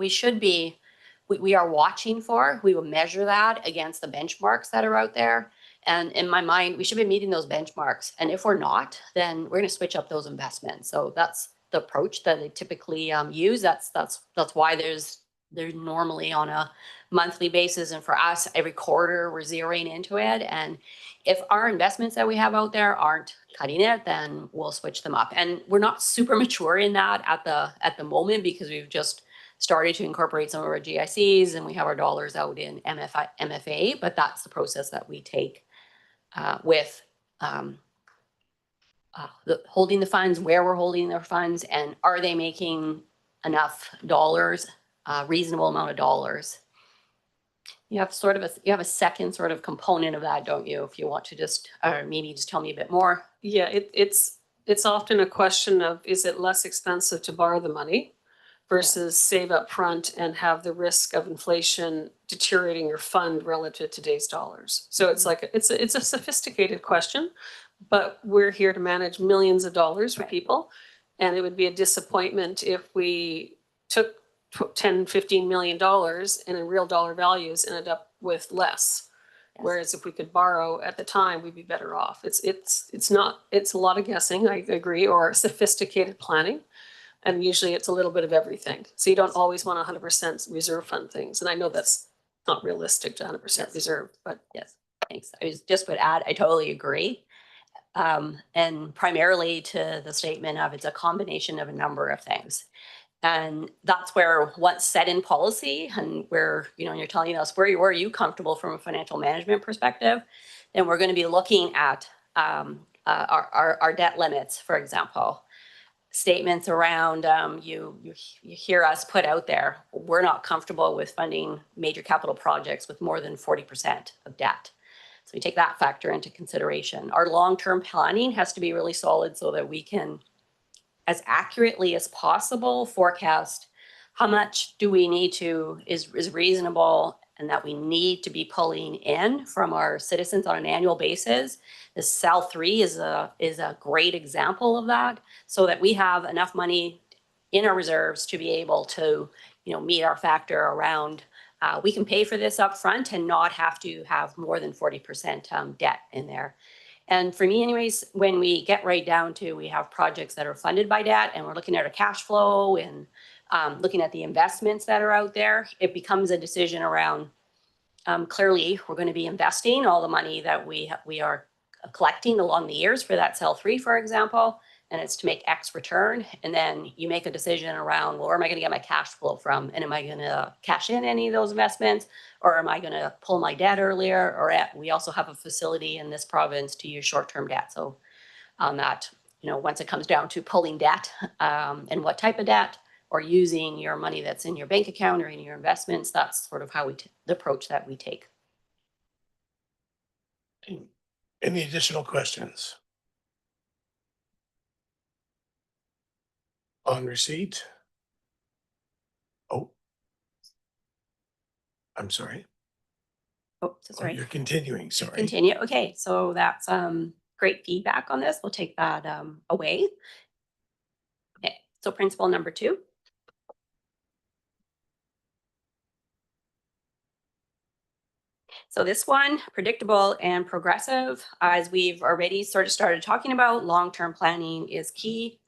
are watching for, we will measure that against the benchmarks that are out there. And in my mind, we should be meeting those benchmarks. And if we're not, then we're going to switch up those investments. So that's the approach that they typically use. That's why there's normally on a monthly basis. And for us, every quarter we're zeroing into it. And if our investments that we have out there aren't cutting it, then we'll switch them up. And we're not super mature in that at the moment because we've just started to incorporate some of our GICs and we have our dollars out in MFA, but that's the process that we take with holding the funds, where we're holding their funds, and are they making enough dollars, reasonable amount of dollars. You have a second sort of component of that, don't you? If you want to just, or maybe just tell me a bit more. Yeah, it's often a question of, is it less expensive to borrow the money versus save up front and have the risk of inflation deteriorating your fund relative to today's dollars? So it's like, it's a sophisticated question, but we're here to manage millions of dollars for people. And it would be a disappointment if we took 10, $15 million and in real dollar values ended up with less. Yes. Whereas if we could borrow at the time, we'd be better off. It's a lot of guessing, I agree, or sophisticated planning. And usually it's a little bit of everything. So you don't always want 100% reserve fund things. And I know that's not realistic to 100% reserve, but. Yes, thanks. I just would add, I totally agree. And primarily to the statement of it's a combination of a number of things. And that's where once set in policy and where, you're telling us where are you comfortable from a financial management perspective, then we're going to be looking at our debt limits, for example. Statements around you hear us put out there, we're not comfortable with funding major capital projects with more than 40% of debt. So we take that factor into consideration. Our long-term planning has to be really solid so that we can, as accurately as possible, forecast how much do we need to is reasonable and that we need to be pulling in from our citizens on an annual basis. The CEL 3 is a great example of that, so that we have enough money in our reserves to be able to meet our factor around we can pay for this up front and not have to have more than 40% debt in there. And for me anyways, when we get right down to we have projects that are funded by debt and we're looking at our cash flow and looking at the investments that are out there, it becomes a decision around clearly we're going to be investing all the money that we are collecting along the years for that CEL 3, for example, and it's to make X return. And then you make a decision around, well, where am I going to get my cash flow from? And am I going to cash in any of those investments? Or am I going to pull my debt earlier? Or we also have a facility in this province to use short-term debt. So on that, once it comes down to pulling debt and what type of debt, or using your money that's in your bank account or in your investments, that's sort of how the approach that we take. Any additional questions? On receipt? Oh. I'm sorry. Oh, so sorry. You're continuing, sorry. Continue. Okay, so that's great feedback on this. We'll take that away. Okay, so principle number 2. So this one, predictable and progressive, as we've already sort of started talking about, long-term planning is key.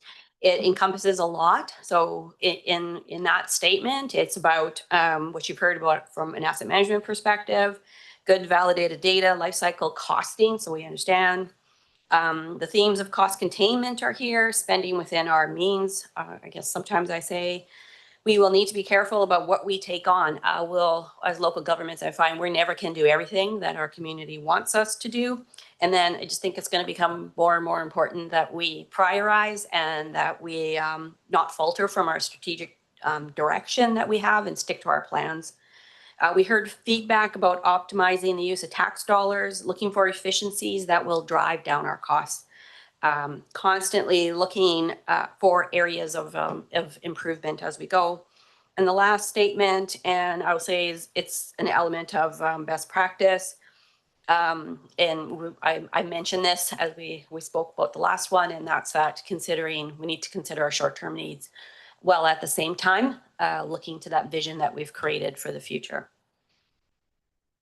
It encompasses a lot. So in that statement, it's about what you've heard about from an asset management perspective, good validated data, life cycle costing, so we understand. The themes of cost containment are here, spending within our means. I guess sometimes I say we will need to be careful about what we take on. As local governments, I find we never can do everything that our community wants us to do. And then I just think it's going to become more and more important that we prioritize and that we not falter from our strategic direction that we have and stick to our plans. We heard feedback about optimizing the use of tax dollars, looking for efficiencies that will drive down our costs. Constantly looking for areas of improvement as we go. And the last statement, and I will say, is it's an element of best practice. And I mentioned this as we spoke about the last one, and that's that we need to consider our short-term needs, while at the same time looking to that vision that we've created for the future.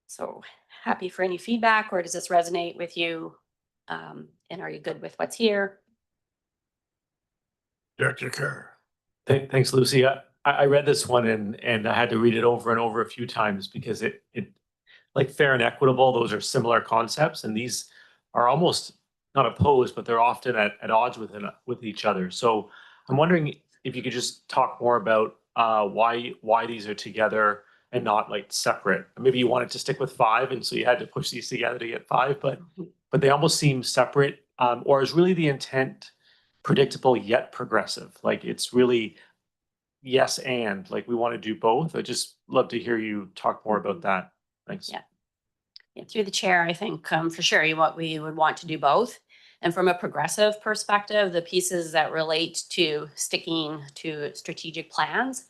So happy for any feedback, or does this resonate with you? And are you good with what's here? Director Kerr. Thanks, Lucy. I read this one and I had to read it over and over a few times because it like fair and equitable, those are similar concepts, and these are almost not opposed, but they're often at odds with each other. So I'm wondering if you could just talk more about why these are together and not like separate. Maybe you wanted to stick with 5, and so you had to push these together to get 5, but they almost seem separate. Or is really the intent predictable yet progressive? Like it's really yes and like we want to do both. I'd just love to hear you talk more about that. Thanks. Yeah, through the chair, I think for sure we would want to do both. And from a progressive perspective, the pieces that relate to sticking to strategic plans,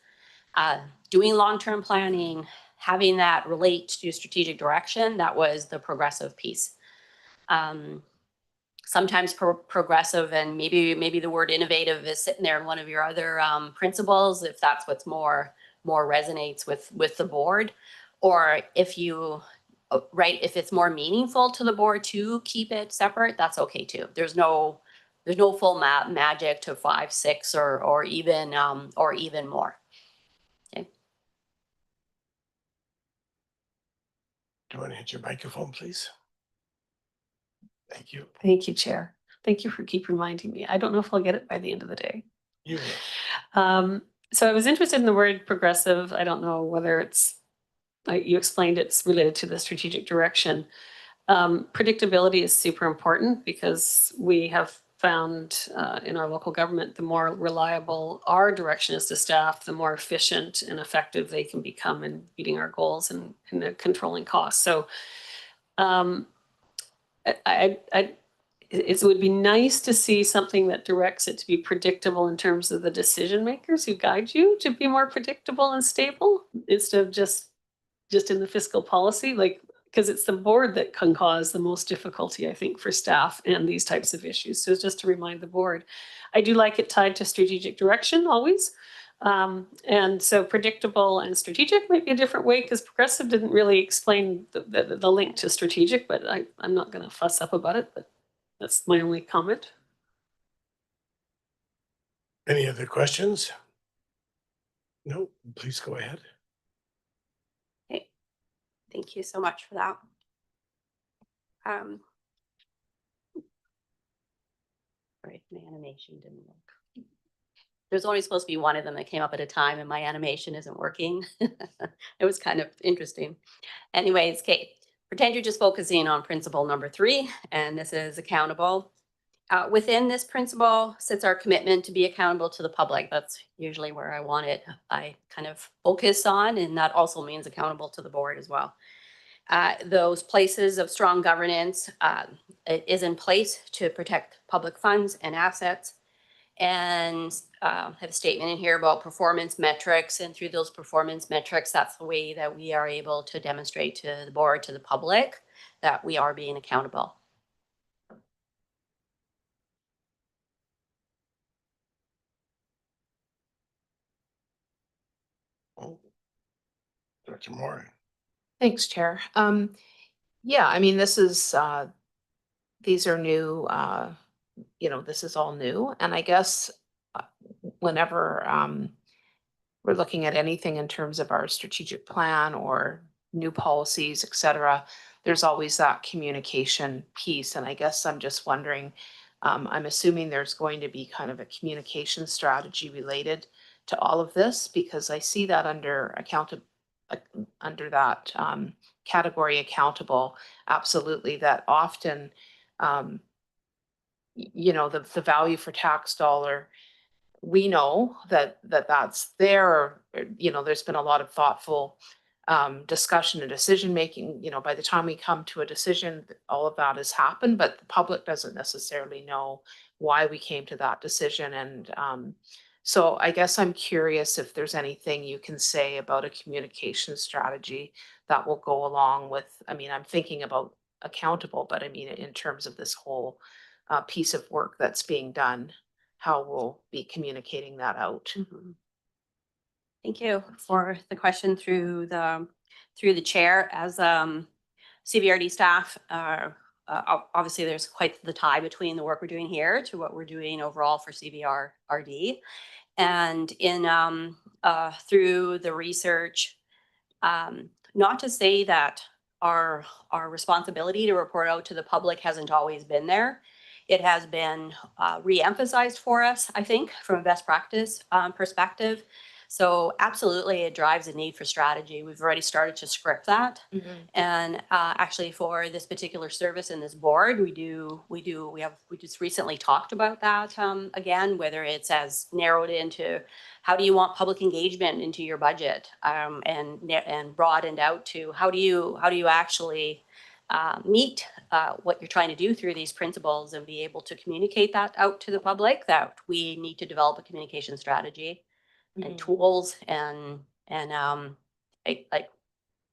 doing long-term planning, having that relate to strategic direction, that was the progressive piece. Sometimes progressive, and maybe the word innovative is sitting there in one of your other principles, if that's what's more resonates with the board, or if you if it's more meaningful to the board to keep it separate, that's okay too. There's no full magic to 5, 6, or even more. Okay. Do you want to hit your microphone, please? Thank you. Thank you, Chair. Thank you for keep reminding me. I don't know if I'll get it by the end of the day. You will. So I was interested in the word progressive. I don't know whether it's, like you explained, it's related to the strategic direction. Predictability is super important because we have found in our local government, the more reliable our direction is to staff, the more efficient and effective they can become in meeting our goals and controlling costs. So it would be nice to see something that directs it to be predictable in terms of the decision makers who guide you to be more predictable and stable instead of just in the fiscal policy, like, because it's the board that can cause the most difficulty, I think, for staff and these types of issues. So just to remind the board, I do like it tied to strategic direction always. And so predictable and strategic might be a different way, because progressive didn't really explain the link to strategic, but I'm not going to fuss up about it, but that's my only comment. Any other questions? No, please go ahead. Okay. Thank you so much for that. Sorry, my animation didn't work. There's only supposed to be one of them that came up at a time, and my animation isn't working. It was kind of interesting. Anyways, okay, pretend you're just focusing on principle number 3, and this is accountable. Within this principle sits our commitment to be accountable to the public. That's usually where I kind of focus on, and that also means accountable to the board as well. Those places of strong governance is in place to protect public funds and assets, and have a statement in here about performance metrics, and through those performance metrics, that's the way that we are able to demonstrate to the board, to the public, that we are being accountable. Dr. Moore. Thanks, Chair. Yeah, I mean, this is, these are new, this is all new. And I guess whenever we're looking at anything in terms of our strategic plan or new policies, et cetera, there's always that communication piece. And I guess I'm just wondering, I'm assuming there's going to be kind of a communication strategy related to all of this, because I see that under under that category accountable, absolutely, that often, you know, the value for tax dollar, we know that's there. You know, there's been a lot of thoughtful discussion and decision making. You know, by the time we come to a decision, all of that has happened, but the public doesn't necessarily know why we came to that decision. And so I guess I'm curious if there's anything you can say about a communication strategy that will go along with, I mean, I'm thinking about accountable, but I mean, in terms of this whole piece of work that's being done, how we'll be communicating that out. Thank you for the question through the chair. As CBRD staff, obviously there's quite the tie between the work we're doing here to what we're doing overall for CBRD. And in through the research, not to say that our responsibility to report out to the public hasn't always been there. It has been re-emphasized for us, I think, from a best practice perspective. So absolutely, it drives a need for strategy. We've already started to script that. And actually for this particular service in this board, we just recently talked about that again, whether it's as narrowed into how do you want public engagement into your budget, and broadened out to how do you actually meet what you're trying to do through these principles and be able to communicate that out to the public, that we need to develop a communication strategy and tools and like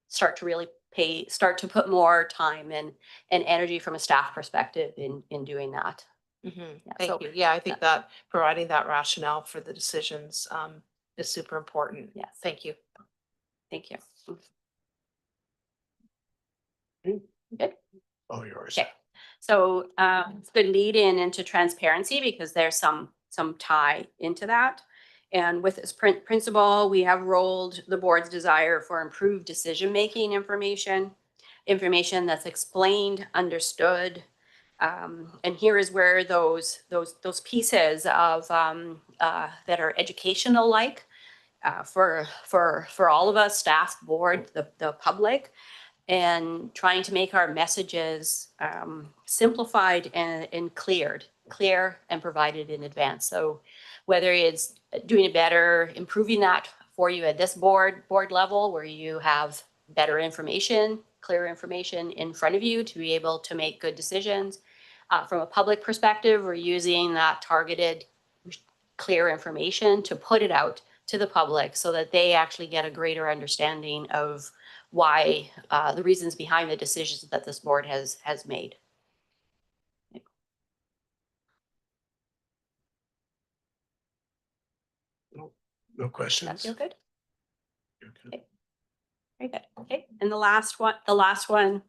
start to put more time and energy from a staff perspective in doing that. Thank you. Yeah, I think that providing that rationale for the decisions is super important. Yes. Thank you. Thank you. Good. Oh, yours. Okay. So it's good lead in into transparency, because there's some tie into that. And with this principle, we have rolled the board's desire for improved decision-making information that's explained, understood. And here is where those pieces of that are educational, like for all of us, staff, board, the public, and trying to make our messages simplified and clear and provided in advance. So whether it's doing it better, improving that for you at this board level, where you have better information, clearer information in front of you to be able to make good decisions. From a public perspective, we're using that targeted, clear information to put it out to the public so that they actually get a greater understanding of why the reasons behind the decisions that this board has made. No questions. That feel good? You're good. Okay. Very good. Okay. And the last one,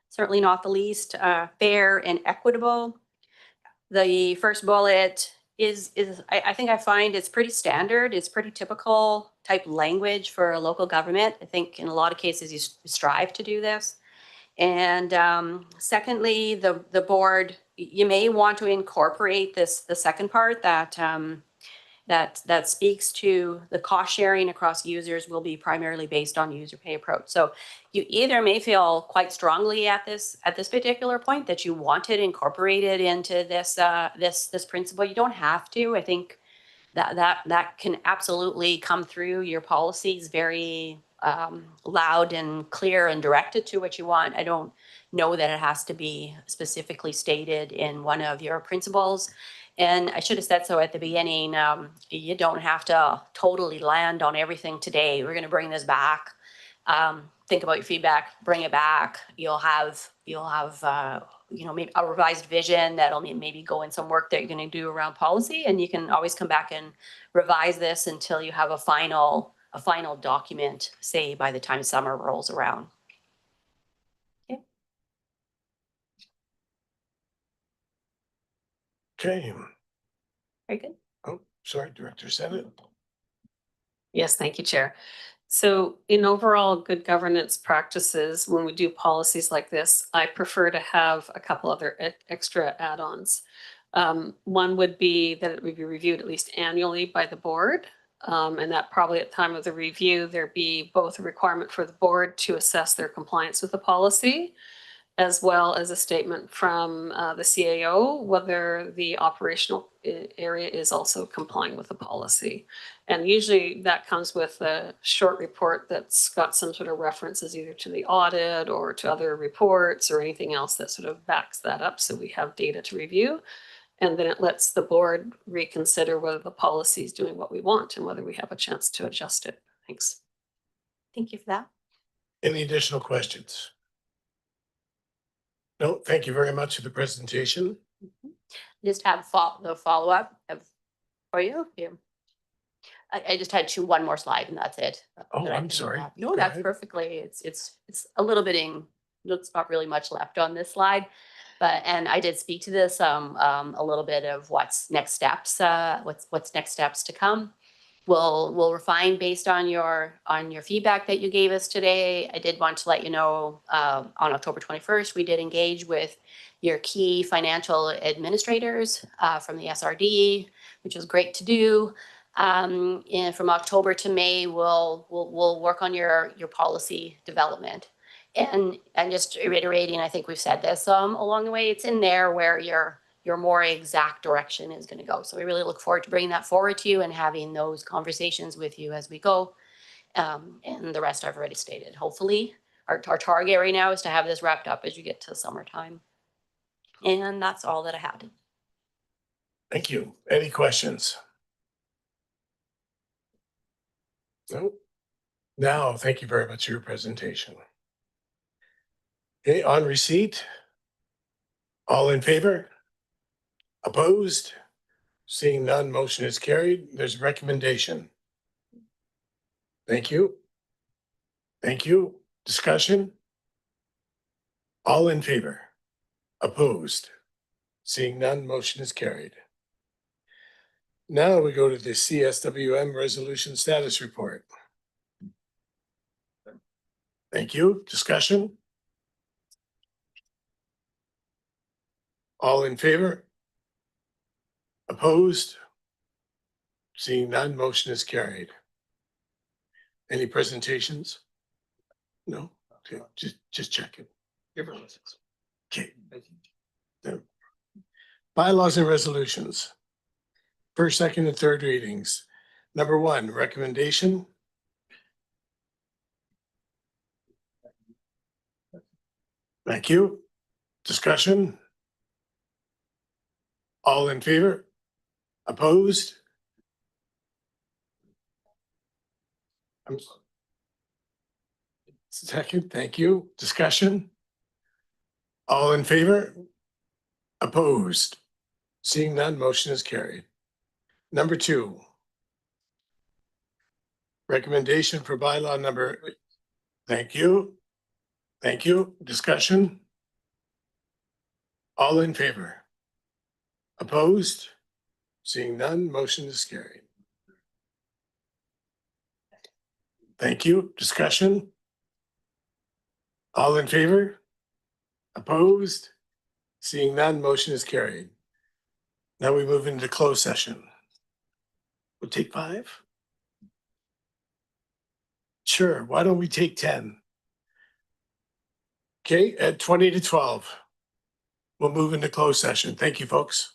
certainly not the least, fair and equitable. The first bullet is I think I find it's pretty standard. It's pretty typical type language for a local government. I think in a lot of cases you strive to do this. And secondly, the board, you may want to incorporate the second part that that speaks to the cost sharing across users will be primarily based on user pay approach. So you either may feel quite strongly at this particular point that you want it incorporated into this this principle. You don't have to. I think that can absolutely come through your policies very loud and clear and directed to what you want. I don't know that it has to be specifically stated in one of your principles. And I should have said so at the beginning, you don't have to totally land on everything today. We're going to bring this back. Think about your feedback, bring it back. You'll have you know, maybe a revised vision that'll maybe go in some work that you're going to do around policy, and you can always come back and revise this until you have a final document, say by the time summer rolls around. Okay. Okay. Very good. Oh, Sorry, Director Senate. Yes, thank you, Chair. So in overall good governance practices, when we do policies like this, I prefer to have a couple other extra add-ons. One would be that it would be reviewed at least annually by the board. And that probably at the time of the review, there be both a requirement for the board to assess their compliance with the policy, as well as a statement from the CAO, whether the operational area is also complying with the policy. And usually that comes with a short report that's got some sort of references either to the audit or to other reports or anything else that sort of backs that up. So we have data to review. And then it lets the board reconsider whether the policy is doing what we want and whether we have a chance to adjust it. Thanks. Thank you for that. Any additional questions? No, thank you very much for the presentation. Just have the follow-up for you. I just had one more slide and that's it. Oh, that I I'm can sorry. have. No, Go that's ahead. perfectly, it's a little bit there's not really much left on this slide. But, and I did speak to this, a little bit of what's next steps, what's next steps to come. We'll refine based on your feedback that you gave us today. I did want to let you know, on October 21st, we did engage with your key financial administrators, from the SRD, which was great to do. And from October to May, we'll work on your policy development. And just reiterating, I think we've said this along the way, it's in there where your more exact direction is going to go. So we really look forward to bringing that forward to you and having those conversations with you as we go. And the rest I've already stated. Hopefully, our target right now is to have this wrapped up as you get to summertime. And that's all that I had. Thank you. Any questions? No. Now, thank you very much for your presentation. Okay, on receipt. All in favor? Opposed? Seeing none, motion is carried. There's a recommendation. Thank you. Thank you. Discussion? All in favor? Opposed? Seeing none, motion is carried. Now we go to the CSWM resolution status report. Thank you. Discussion? All in favor? Opposed? Seeing none, motion is carried. Any presentations? No? Okay, just checking. Okay. No. Bylaws and resolutions. First, second, and third readings. Number 1, recommendation. Thank you. Discussion? All in favor? Opposed? Second, thank you. Discussion? All in favor? Opposed? Seeing none, motion is carried. Number 2. Recommendation for bylaw number. Thank you. Thank you. Discussion? All in favor? Opposed? Seeing none, motion is carried. Thank you. Discussion? All in favor? Opposed? Seeing none, motion is carried. Now we move into closed session. We'll take 5. Sure, why don't we take 10? Okay, at 20 to 12. We'll move into closed session. Thank you, folks.